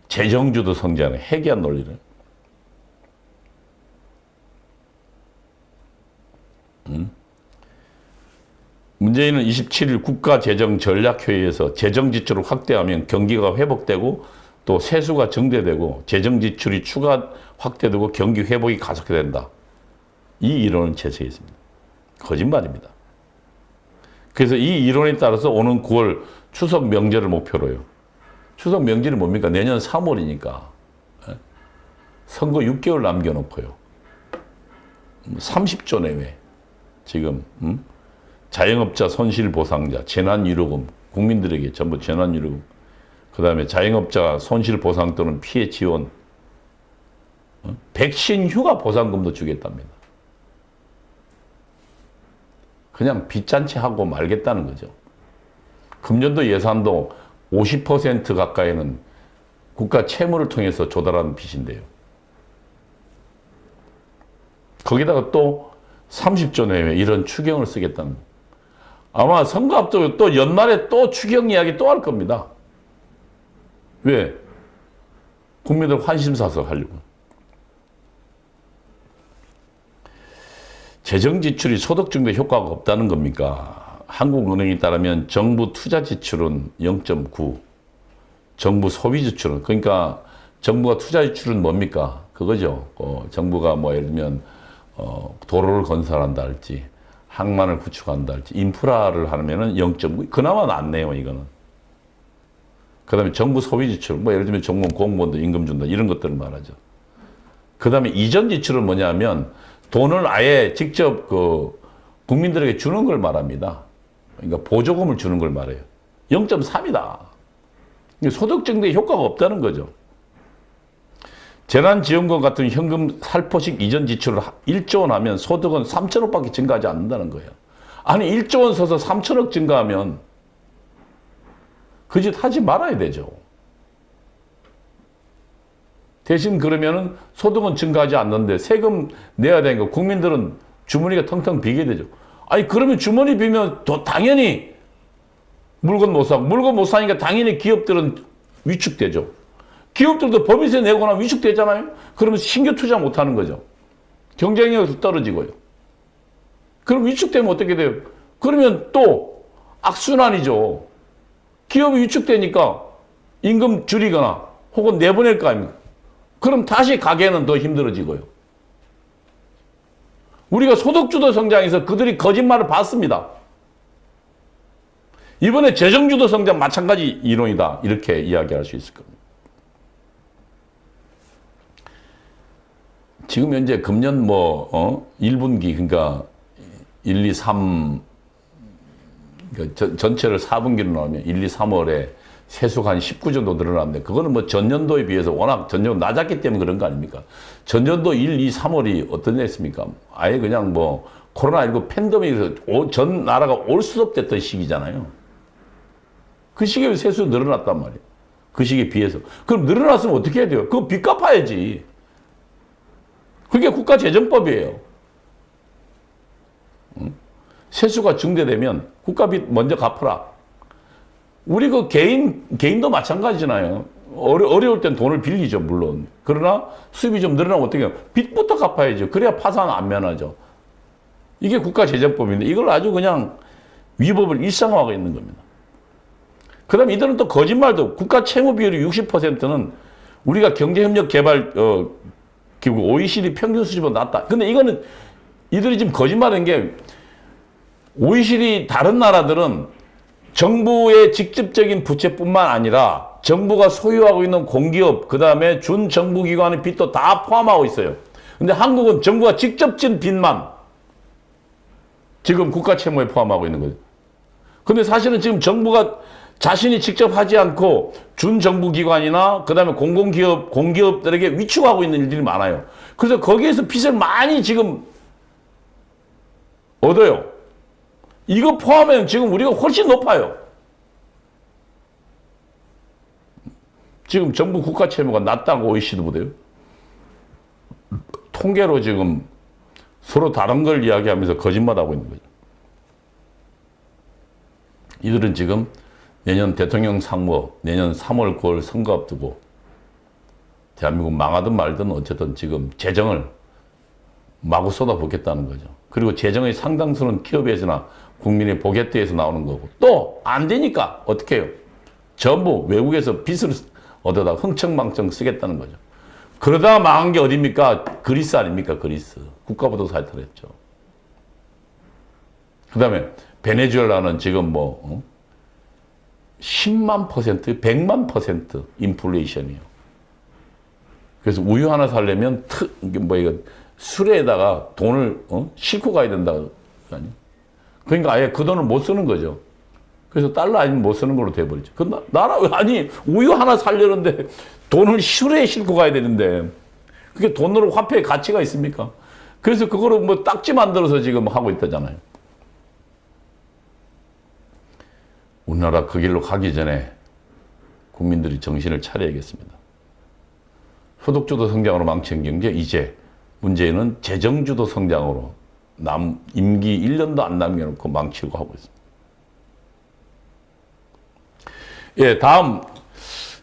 재정주도 성장의 해괴한 논리를. 문재인은 27일 국가재정전략회의에서 재정지출을 확대하면 경기가 회복되고 또 세수가 증대되고 재정지출이 추가 확대되고 경기 회복이 가속화된다. 이 이론을 제시했습니다. 거짓말입니다. 그래서 이 이론에 따라서 오는 9월 추석 명절을 목표로요. 추석 명절이 뭡니까? 내년 3월이니까. 선거 6개월 남겨놓고요. 30조 내외. 지금 자영업자 손실보상자, 재난위로금, 국민들에게 전부 재난위로금, 그 다음에 자영업자 손실보상 또는 피해 지원, 백신 휴가 보상금도 주겠답니다. 그냥 빚잔치 하고 말겠다는 거죠. 금년도 예산도 50% 가까이는 국가 채무를 통해서 조달한 빚인데요. 거기다가 또 30조 내외 이런 추경을 쓰겠다는 거예요. 아마 선거 앞두고 또 연말에 또 추경 이야기 또 할 겁니다. 왜? 국민들 환심 사서 하려고. 재정 지출이 소득 증대 효과가 없다는 겁니까? 한국은행에 따르면 정부 투자 지출은 0.9, 정부 소비 지출은, 그러니까 정부가 투자 지출은 뭡니까? 그거죠. 정부가 뭐 예를 들면 도로를 건설한다 할지, 항만을 구축한다 할지, 인프라를 하면은 0.9, 그나마 낫네요, 이거는. 그 다음에 정부 소비 지출, 뭐 예를 들면 정부 공무원도 임금 준다, 이런 것들을 말하죠. 그 다음에 이전 지출은 뭐냐면 돈을 아예 직접 국민들에게 주는 걸 말합니다. 그러니까 보조금을 주는 걸 말해요. 0.3이다. 소득 증대에 효과가 없다는 거죠. 재난지원금 같은 현금 살포식 이전 지출을 1조 원 하면 소득은 3천억밖에 증가하지 않는다는 거예요. 아니 1조 원 써서 3천억 증가하면 그 짓 하지 말아야 되죠. 대신 그러면은 소득은 증가하지 않는데 세금 내야 되니까 국민들은 주머니가 텅텅 비게 되죠. 아니 그러면 주머니 비면 당연히 물건 못 사고, 물건 못 사니까 당연히 기업들은 위축되죠. 기업들도 법인세 내거나 위축되잖아요. 그러면 신규 투자 못 하는 거죠. 경쟁력이 떨어지고요. 그럼 위축되면 어떻게 돼요? 그러면 또 악순환이죠. 기업이 위축되니까 임금 줄이거나 혹은 내보낼 거 아닙니까? 그럼 다시 가게는 더 힘들어지고요. 우리가 소득주도 성장에서 그들이 거짓말을 봤습니다. 이번에 재정주도 성장 마찬가지 이론이다. 이렇게 이야기할 수 있을 겁니다. 지금 현재 금년 1분기, 그러니까 1, 2, 3, 그러니까 전체를 4분기로 나오면 1, 2, 3월에 세수가 한 19 정도 늘어났는데, 그거는 뭐 전년도에 비해서 워낙 전년도 낮았기 때문에 그런 거 아닙니까? 전년도 1, 2, 3월이 어떤 했습니까? 아예 그냥 뭐 코로나19 팬데믹에서 전 나라가 올 수 없댔던 시기잖아요. 그 시기에 세수 늘어났단 말이에요. 그 시기에 비해서. 그럼 늘어났으면 어떻게 해야 돼요? 그거 빚 갚아야지. 그게 국가재정법이에요. 세수가 증대되면 국가빚 먼저 갚아라. 우리 그 개인도 마찬가지잖아요. 어려울 땐 돈을 빌리죠, 물론. 그러나 수입이 좀 늘어나면 어떻게 해요? 빚부터 갚아야죠. 그래야 파산 안 면하죠. 이게 국가재정법인데 이걸 아주 그냥 위법을 일상화하고 있는 겁니다. 그 다음에 이들은 또 거짓말도, 국가 채무 비율이 60%는 우리가 경제협력개발 기구 OECD 평균 수준보다 낮다. 근데 이거는 이들이 지금 거짓말하는 게, OECD 다른 나라들은 정부의 직접적인 부채뿐만 아니라 정부가 소유하고 있는 공기업, 그 다음에 준정부기관의 빚도 다 포함하고 있어요. 근데 한국은 정부가 직접 진 빚만 지금 국가 채무에 포함하고 있는 거죠. 근데 사실은 지금 정부가 자신이 직접 하지 않고 준정부기관이나 그 다음에 공기업들에게 위축하고 있는 일들이 많아요. 그래서 거기에서 빚을 많이 지금 얻어요. 이거 포함하면 지금 우리가 훨씬 높아요. 지금 정부 국가 채무가 낮다고 OECD보다요. 통계로 지금 서로 다른 걸 이야기하면서 거짓말하고 있는 거죠. 이들은 지금 내년 대통령 선거, 내년 3월, 9월 선거 앞두고 대한민국 망하든 말든 어쨌든 지금 재정을 마구 쏟아붓겠다는 거죠. 그리고 재정의 상당수는 기업에서나 국민의 포켓에서 나오는 거고, 또 안 되니까 어떻게 해요? 전부 외국에서 빚을 얻어다 흥청망청 쓰겠다는 거죠. 그러다가 망한 게 어딥니까? 그리스 아닙니까? 그리스. 국가부도 사탈했죠. 그 다음에 베네수엘라는 지금 10만 %, 100만 % 인플레이션이에요. 그래서 우유 하나 사려면 술에다가 돈을 싣고 가야 된다. 그러니까 아예 그 돈을 못 쓰는 거죠. 그래서 달러 아니면 못 쓰는 걸로 돼버리죠. 아니, 우유 하나 사려는데 돈을 술에 싣고 가야 되는데, 그게 돈으로 화폐의 가치가 있습니까? 그래서 그거를 딱지 만들어서 지금 하고 있다잖아요. 우리나라 그 길로 가기 전에 국민들이 정신을 차려야겠습니다. 소득주도 성장으로 망친 경제, 이제 문재인은 재정주도 성장으로 임기 1년도 안 남겨놓고 망치고 하고 있습니다. 예, 다음.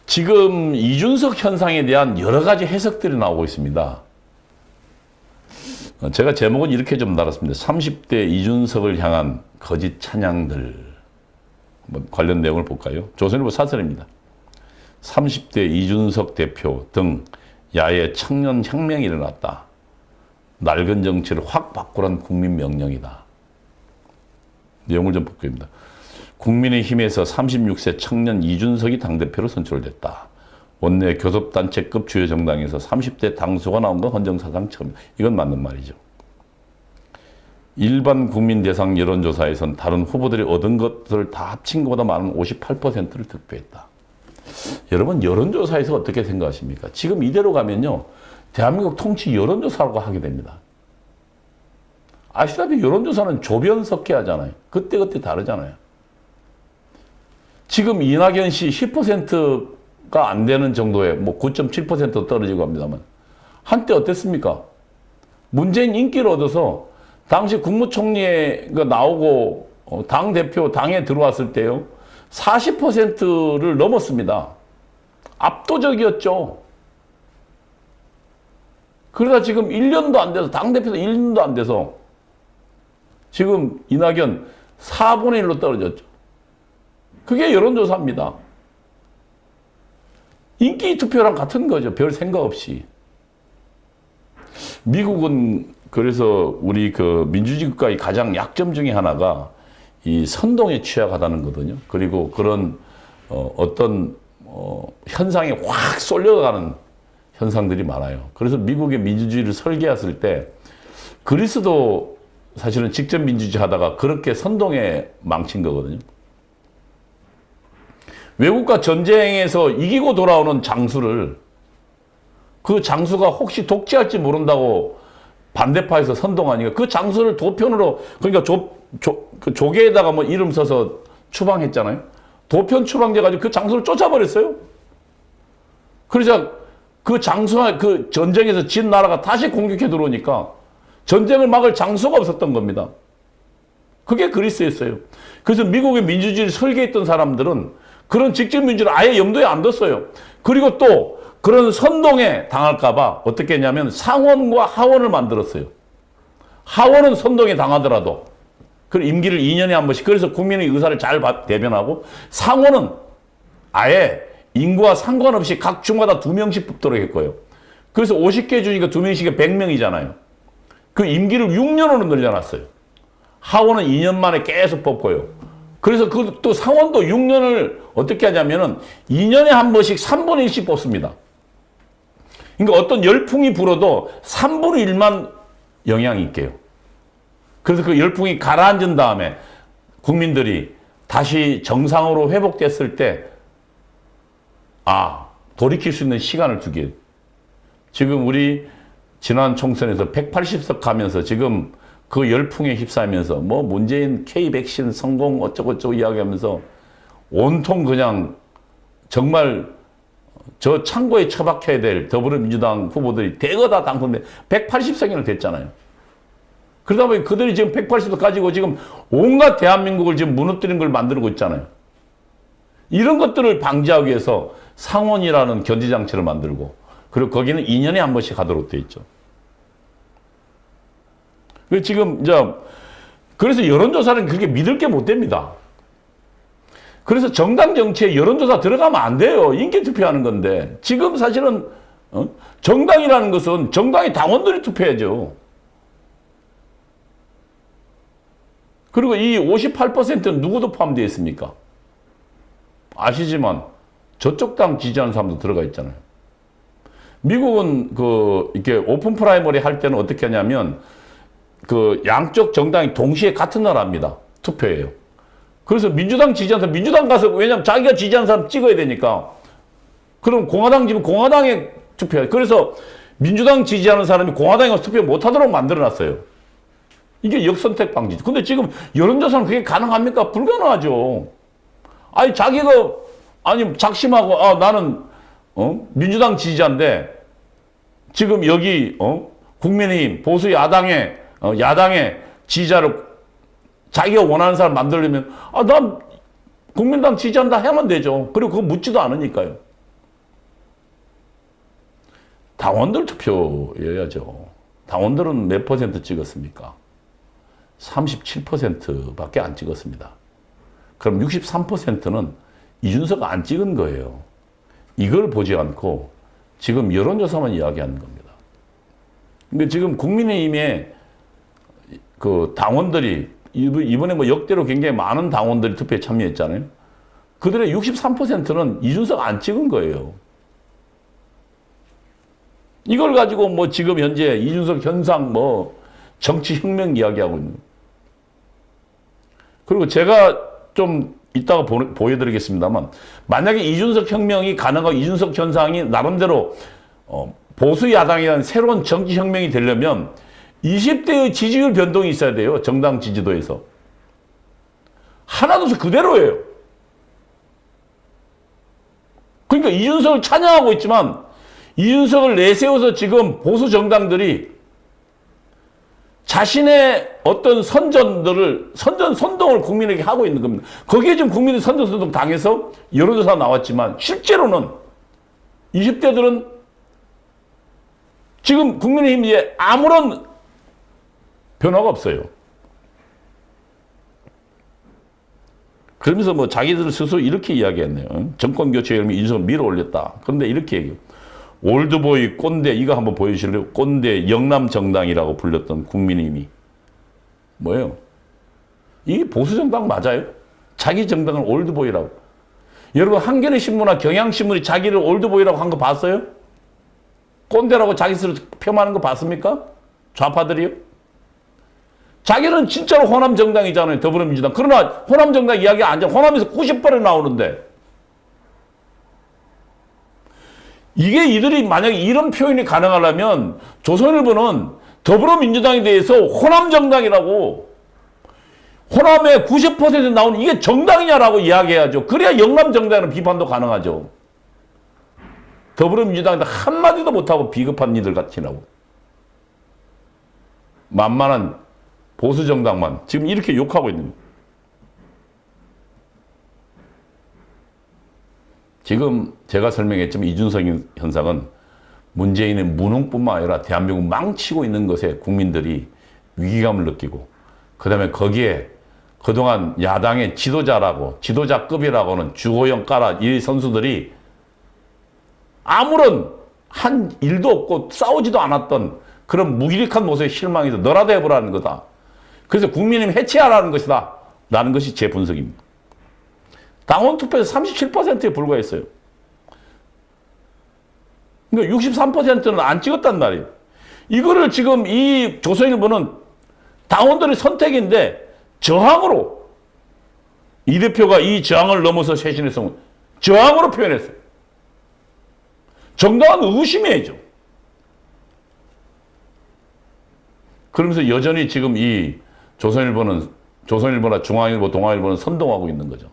지금 이준석 현상에 대한 여러 가지 해석들이 나오고 있습니다. 제가 제목은 이렇게 좀 달았습니다. 30대 이준석을 향한 거짓 찬양들. 관련 내용을 볼까요? 조선일보 사설입니다. 30대 이준석 대표 등 야의 청년 혁명이 일어났다. 낡은 정치를 확 바꾸란 국민 명령이다. 내용을 좀 볼게요. 국민의힘에서 36세 청년 이준석이 당대표로 선출됐다. 원내 교섭단체급 주요 정당에서 30대 당수가 나온 건 헌정사상 처음이다. 이건 맞는 말이죠. 일반 국민 대상 여론조사에선 다른 후보들이 얻은 것을 다 합친 것보다 많은 58%를 득표했다. 여러분, 여론조사에서 어떻게 생각하십니까? 지금 이대로 가면요, 대한민국 통치 여론조사라고 하게 됩니다. 아시다시피 여론조사는 조변석회 하잖아요. 그때그때 다르잖아요. 지금 이낙연 씨 10%가 안 되는 정도의 9.7% 떨어지고 합니다만, 한때 어땠습니까? 문재인 인기를 얻어서 당시 국무총리가 나오고 당대표 당에 들어왔을 때요, 40%를 넘었습니다. 압도적이었죠. 그러다 지금 1년도 안 돼서, 당대표도 1년도 안 돼서 지금 이낙연 4분의 1로 떨어졌죠. 그게 여론조사입니다. 인기 투표랑 같은 거죠. 별 생각 없이. 미국은 그래서 우리 그 민주주의 국가의 가장 약점 중에 하나가 이 선동에 취약하다는 거거든요. 그리고 그런 어떤 현상에 확 쏠려가는 현상들이 많아요. 그래서 미국의 민주주의를 설계했을 때 그리스도 사실은 직접 민주주의 하다가 그렇게 선동에 망친 거거든요. 외국과 전쟁에서 이기고 돌아오는 장수를 그 장수가 혹시 독재할지 모른다고 반대파에서 선동하니까 그 장수를 도편으로 그러니까 그 조개에다가 뭐 이름 써서 추방했잖아요. 도편 추방돼 가지고 그 장수를 쫓아버렸어요. 그러자 그 장수와 그 전쟁에서 진 나라가 다시 공격해 들어오니까 전쟁을 막을 장수가 없었던 겁니다. 그게 그리스였어요. 그래서 미국의 민주주의를 설계했던 사람들은 그런 직접 민주를 아예 염두에 안 뒀어요. 그리고 또 그런 선동에 당할까봐 어떻게 했냐면 상원과 하원을 만들었어요. 하원은 선동에 당하더라도 그 임기를 2년에 한 번씩 그래서 국민의 의사를 잘 대변하고 상원은 아예 인구와 상관없이 각 주마다 2명씩 뽑도록 했고요. 그래서 50개 주니까 2명씩에 100명이잖아요. 그 임기를 6년으로 늘려놨어요. 하원은 2년 만에 계속 뽑고요. 그래서 그 또 상원도 6년을 어떻게 하냐면은 2년에 한 번씩 3분의 1씩 뽑습니다. 그러니까 어떤 열풍이 불어도 3분의 1만 영향이 있게요. 그래서 그 열풍이 가라앉은 다음에 국민들이 다시 정상으로 회복됐을 때 돌이킬 수 있는 시간을 주기에 지금 우리 지난 총선에서 180석 가면서 지금 그 열풍에 휩싸이면서 뭐 문재인 K 백신 성공 어쩌고저쩌고 이야기하면서 온통 그냥 정말 저 창고에 처박혀야 될 더불어민주당 후보들이 대거 다 당선돼 180석이나 됐잖아요. 그러다 보니 그들이 지금 180석 가지고 지금 온갖 대한민국을 지금 무너뜨리는 걸 만들고 있잖아요. 이런 것들을 방지하기 위해서 상원이라는 견제장치를 만들고 그리고 거기는 2년에 한 번씩 하도록 돼 있죠. 지금 이제 그래서 여론조사는 그렇게 믿을 게 못 됩니다. 그래서 정당 정치에 여론조사 들어가면 안 돼요. 인기 투표하는 건데 지금 사실은 정당이라는 것은 정당의 당원들이 투표해야죠. 그리고 이 58%는 누구도 포함되어 있습니까? 아시지만 저쪽 당 지지하는 사람도 들어가 있잖아요. 미국은 이렇게 오픈 프라이머리 할 때는 어떻게 하냐면 양쪽 정당이 동시에 같은 날 합니다. 투표예요. 그래서 민주당 지지하는 사람, 민주당 가서, 왜냐면 자기가 지지하는 사람 찍어야 되니까. 그럼 공화당 지금 공화당에 투표해요. 그래서 민주당 지지하는 사람이 공화당에 가서 투표 못 하도록 만들어 놨어요. 이게 역선택 방지죠. 근데 지금 여론조사는 그게 가능합니까? 불가능하죠. 작심하고, 나는, 민주당 지지자인데, 지금 여기, 국민의힘, 보수 야당의 지지자를 자기가 원하는 사람 만들려면, 난 국민당 지지한다 하면 되죠. 그리고 그거 묻지도 않으니까요. 당원들 투표여야죠. 당원들은 몇 퍼센트 찍었습니까? 37%밖에 안 찍었습니다. 그럼 63%는 이준석 안 찍은 거예요. 이걸 보지 않고 지금 여론조사만 이야기하는 겁니다. 근데 지금 국민의힘의 당원들이 이번에 뭐 역대로 굉장히 많은 당원들이 투표에 참여했잖아요. 그들의 63%는 이준석 안 찍은 거예요. 이걸 가지고 뭐 지금 현재 이준석 현상 정치혁명 이야기하고 있는. 그리고 제가 좀 이따가 보여드리겠습니다만 만약에 이준석 혁명이 가능하고 이준석 현상이 나름대로 보수 야당이라는 새로운 정치혁명이 되려면 20대의 지지율 변동이 있어야 돼요. 정당 지지도에서. 하나도 그대로예요. 그러니까 이준석을 찬양하고 있지만 이준석을 내세워서 지금 보수 정당들이 자신의 어떤 선동을 국민에게 하고 있는 겁니다. 거기에 지금 국민이 선동 당해서 여론조사 나왔지만 실제로는 20대들은 지금 국민의힘에 아무런 변화가 없어요. 그러면서 자기들 스스로 이렇게 이야기했네요. 정권 교체 열면 이준석을 밀어 올렸다. 그런데 이렇게 얘기해요. 올드보이 꼰대 이거 한번 보여주실래요? 꼰대 영남정당이라고 불렸던 국민의힘이 뭐예요? 이게 보수정당 맞아요? 자기 정당을 올드보이라고. 여러분 한겨레신문이나 경향신문이 자기를 올드보이라고 한 거 봤어요? 꼰대라고 자기 스스로 폄하하는 거 봤습니까? 좌파들이요? 자기는 진짜로 호남정당이잖아요. 더불어민주당. 그러나 호남정당 이야기 안 돼. 호남에서 90% 나오는데 이게 이들이 만약에 이런 표현이 가능하려면 조선일보는 더불어민주당에 대해서 호남정당이라고 호남에 90% 나오는 이게 정당이냐라고 이야기해야죠. 그래야 영남정당이라는 비판도 가능하죠. 더불어민주당한테 한마디도 못하고 비겁한 이들 같이라고. 만만한 보수정당만 지금 이렇게 욕하고 있는 거예요. 지금 제가 설명했지만 이준석 현상은 문재인의 무능뿐만 아니라 대한민국 망치고 있는 것에 국민들이 위기감을 느끼고 그다음에 거기에 그동안 야당의 지도자라고 지도자급이라고는 주호영 까라 이 선수들이 아무런 한 일도 없고 싸우지도 않았던 그런 무기력한 모습에 실망해서 너라도 해보라는 거다. 그래서 국민의힘 해체하라는 것이다. 라는 것이 제 분석입니다. 당원 투표에서 37%에 불과했어요. 그러니까 63%는 안 찍었단 말이에요. 이거를 지금 이 조선일보는 당원들의 선택인데 저항으로 이 대표가 이 저항을 넘어서 쇄신해서 저항으로 표현했어요. 정당한 의심이죠. 그러면서 여전히 지금 이 조선일보나 중앙일보, 동아일보는 선동하고 있는 거죠.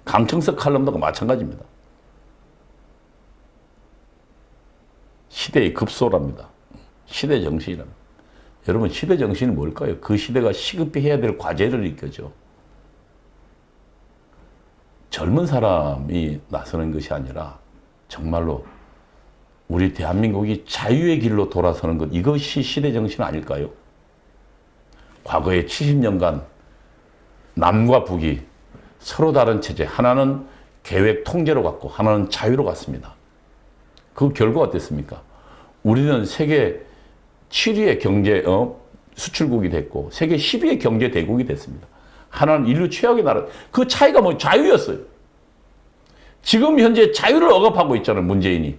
강청석 칼럼도 마찬가지입니다. 시대의 급소랍니다. 시대 정신이랍니다. 여러분 시대 정신이 뭘까요? 그 시대가 시급히 해야 될 과제를 이끌죠. 젊은 사람이 나서는 것이 아니라 정말로 우리 대한민국이 자유의 길로 돌아서는 것 이것이 시대 정신 아닐까요? 과거의 70년간 남과 북이 서로 다른 체제 하나는 계획 통제로 갔고 하나는 자유로 갔습니다. 그 결과가 어땠습니까? 우리는 세계 7위의 경제 수출국이 됐고 세계 10위의 경제 대국이 됐습니다. 하나는 인류 최악의 나라. 그 차이가 뭐 자유였어요. 지금 현재 자유를 억압하고 있잖아요. 문재인이.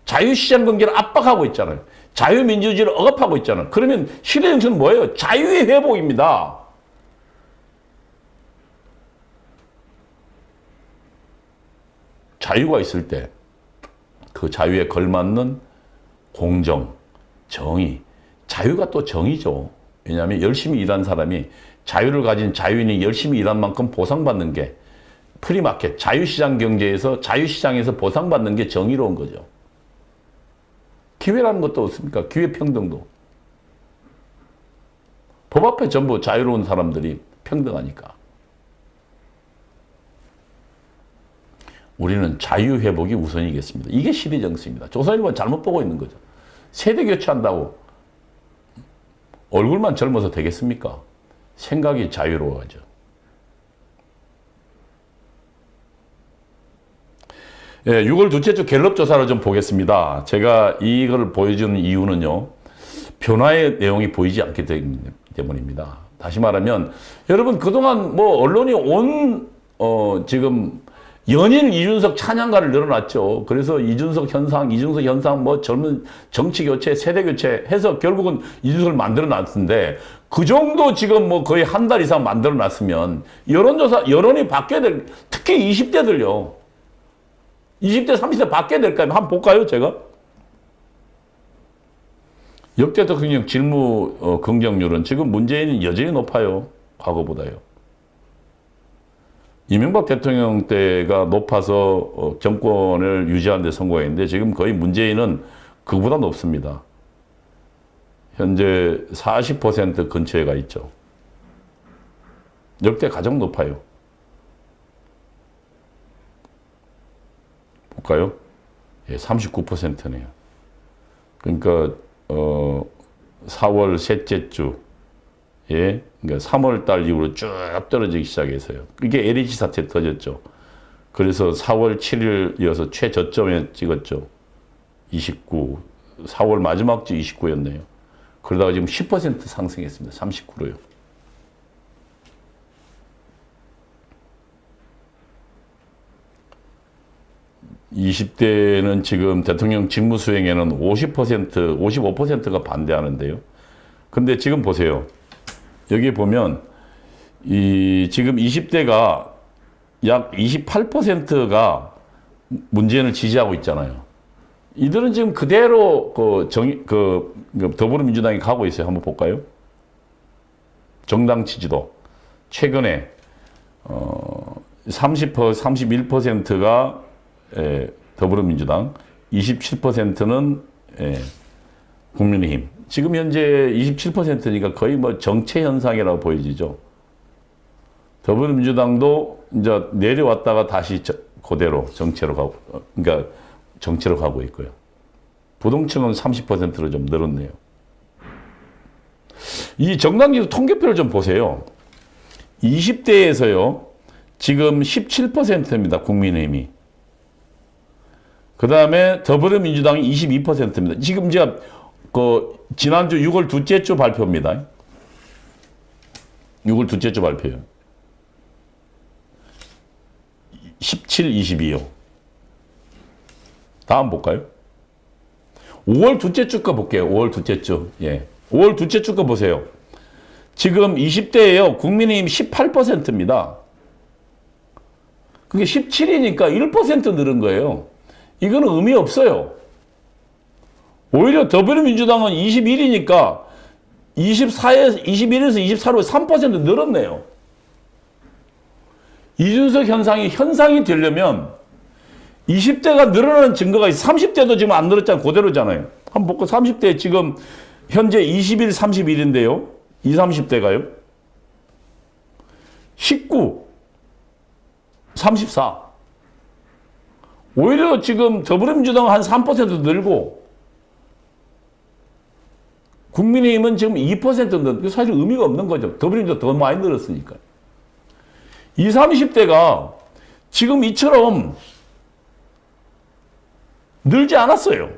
자유시장 경제를 압박하고 있잖아요. 자유민주주의를 억압하고 있잖아요. 그러면 시대 정신은 뭐예요? 자유의 회복입니다. 자유가 있을 때 그 자유에 걸맞는 공정, 정의, 자유가 또 정의죠. 왜냐하면 열심히 일한 사람이 자유를 가진 자유인이 열심히 일한 만큼 보상받는 게 프리마켓, 자유시장 경제에서 자유시장에서 보상받는 게 정의로운 거죠. 기회라는 것도 없습니까? 기회평등도. 법 앞에 전부 자유로운 사람들이 평등하니까. 우리는 자유회복이 우선이겠습니다. 이게 시대 정신입니다. 조선일보는 잘못 보고 있는 거죠. 세대 교체한다고 얼굴만 젊어서 되겠습니까? 생각이 자유로워져. 예, 6월 둘째 주 갤럽 조사를 좀 보겠습니다. 제가 이걸 보여주는 이유는요. 변화의 내용이 보이지 않기 때문입니다. 다시 말하면 여러분 그동안 뭐 언론이 지금 연일 이준석 찬양가를 늘어놨죠. 그래서 이준석 현상, 뭐 젊은 정치 교체, 세대 교체 해서 결국은 이준석을 만들어 놨는데 그 정도 지금 뭐 거의 한 달 이상 만들어 놨으면 여론이 바뀌어야 될, 특히 20대들요. 20대, 30대 바뀌어야 될까요? 한번 볼까요, 제가? 역대 대통령 직무 긍정률은 지금 문재인이 여전히 높아요. 과거보다요. 이명박 대통령 때가 높아서 정권을 유지하는 데 성공했는데 지금 거의 문재인은 그보다 높습니다. 현재 40% 근처에 가 있죠. 역대 가장 높아요. 볼까요? 예, 39%네요. 그러니까 4월 셋째 주 그러니까 3월 달 이후로 쭉 떨어지기 시작해서요. 이게 LH 사태 터졌죠. 그래서 4월 7일이어서 최저점에 찍었죠. 29. 4월 마지막 주 29였네요. 그러다가 지금 10% 상승했습니다. 39로요. (20대는) 지금 대통령 직무 수행에는 50%, 55%가 반대하는데요. 근데 지금 보세요. 여기 보면 지금 20대가 약 28%가 문재인을 지지하고 있잖아요. 이들은 지금 그대로 더불어민주당이 가고 있어요. 한번 볼까요? 정당 지지도 최근에 31%가 더불어민주당, 27%는 국민의힘. 지금 현재 27%니까 거의 뭐 정체 현상이라고 보여지죠. 더불어민주당도 이제 내려왔다가 다시 그대로 정체로 가고, 그러니까 정체로 가고 있고요. 부동층은 30%로 좀 늘었네요. 이 정당지도 통계표를 좀 보세요. 20대에서요, 지금 17%입니다. 국민의힘이. 그 다음에 더불어민주당이 22%입니다. 지금 제가 지난주 6월 둘째 주 발표입니다. 6월 둘째 주 발표요. 17, 22요. 다음 볼까요? 5월 둘째 주 거 볼게요. 5월 둘째 주. 예. 5월 둘째 주 거 보세요. 지금 20대에요. 국민의힘 18%입니다. 그게 17이니까 1% 늘은 거예요. 이거는 의미 없어요. 오히려 더불어민주당은 21이니까 21에서 24로 3% 늘었네요. 이준석 현상이 되려면 20대가 늘어나는 증거가 있어요. 30대도 지금 안 늘었잖아요. 그대로잖아요. 한번 볼까요? 30대 지금 현재 21, 31인데요. 20, 30대가요. 19, 34. 오히려 지금 더불어민주당은 한 3% 늘고 국민의힘은 지금 2% 늘고 사실 의미가 없는 거죠. 더불어민주당 더 많이 늘었으니까. 20, 30대가 지금 이처럼 늘지 않았어요.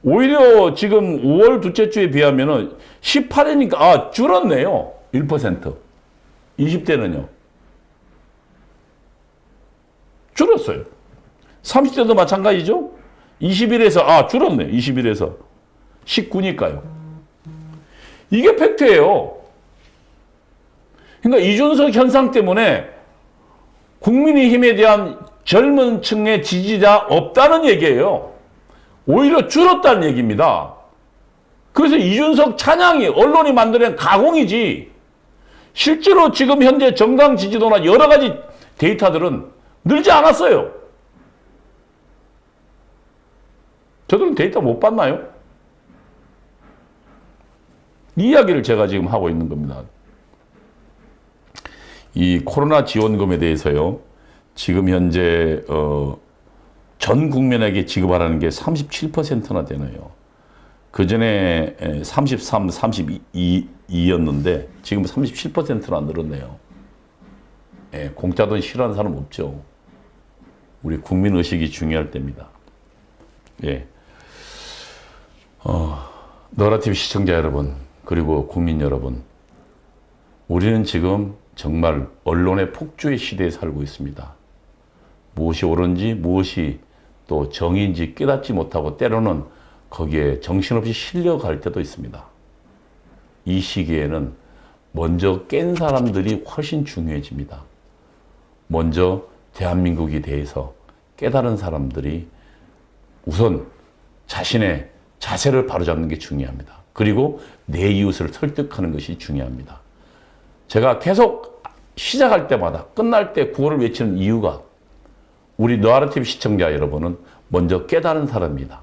오히려 지금 5월 둘째 주에 비하면은 18이니까 줄었네요. 1%. 20대는요. 줄었어요. 30대도 마찬가지죠. 21에서 줄었네. 21에서 19니까요. 이게 팩트예요. 그러니까 이준석 현상 때문에 국민의힘에 대한 젊은 층의 지지자 없다는 얘기예요. 오히려 줄었다는 얘기입니다. 그래서 이준석 찬양이 언론이 만들어낸 가공이지 실제로 지금 현재 정당 지지도나 여러 가지 데이터들은 늘지 않았어요. 저들은 데이터 못 봤나요? 이 이야기를 제가 지금 하고 있는 겁니다. 이 코로나 지원금에 대해서요. 지금 현재 전 국민에게 지급하라는 게 37%나 되네요. 그전에 33, 32였는데 지금 37%나 늘었네요. 예, 공짜 돈 싫어하는 사람 없죠. 우리 국민의식이 중요할 때입니다. 예. 너라TV 시청자 여러분, 그리고 국민 여러분, 우리는 지금 정말 언론의 폭주의 시대에 살고 있습니다. 무엇이 옳은지 무엇이 또 정의인지 깨닫지 못하고 때로는 거기에 정신없이 실려갈 때도 있습니다. 이 시기에는 먼저 깬 사람들이 훨씬 중요해집니다. 먼저 대한민국에 대해서 깨달은 사람들이 우선 자신의 자세를 바로잡는 게 중요합니다. 그리고 내 이웃을 설득하는 것이 중요합니다. 제가 계속 시작할 때마다 끝날 때 구호를 외치는 이유가 우리 너라TV 시청자 여러분은 먼저 깨달은 사람입니다.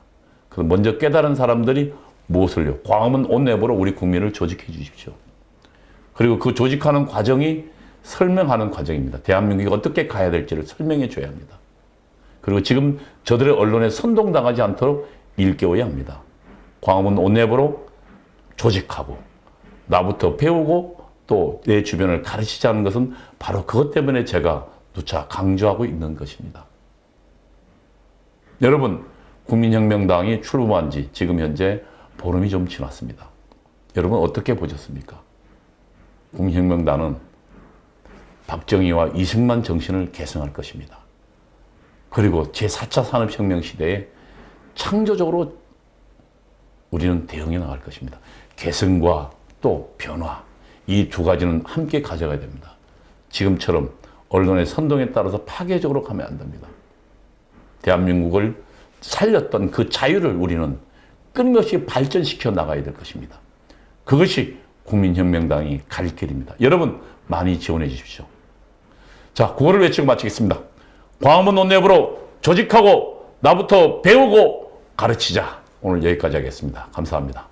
그 먼저 깨달은 사람들이 무엇을요? 광화문 온내부로 우리 국민을 조직해 주십시오. 그리고 그 조직하는 과정이 설명하는 과정입니다. 대한민국이 어떻게 가야 될지를 설명해 줘야 합니다. 그리고 지금 저들의 언론에 선동당하지 않도록 일깨워야 합니다. 광화문 온내부로 조직하고 나부터 배우고 또 내 주변을 가르치자는 것은 바로 그것 때문에 제가 누차 강조하고 있는 것입니다. 여러분, 국민혁명당이 출범한 지 지금 현재 보름이 좀 지났습니다. 여러분 어떻게 보셨습니까? 국민혁명당은 박정희와 이승만 정신을 계승할 것입니다. 그리고 제4차 산업혁명 시대에 창조적으로 우리는 대응해 나갈 것입니다. 계승과 또 변화, 이 두 가지는 함께 가져가야 됩니다. 지금처럼 언론의 선동에 따라서 파괴적으로 가면 안 됩니다. 대한민국을 살렸던 그 자유를 우리는 끊임없이 발전시켜 나가야 될 것입니다. 그것이 국민혁명당이 갈 길입니다. 여러분 많이 지원해 주십시오. 자, 구호를 외치고 마치겠습니다. 광화문 논내부로 조직하고 나부터 배우고 가르치자. 오늘 여기까지 하겠습니다. 감사합니다.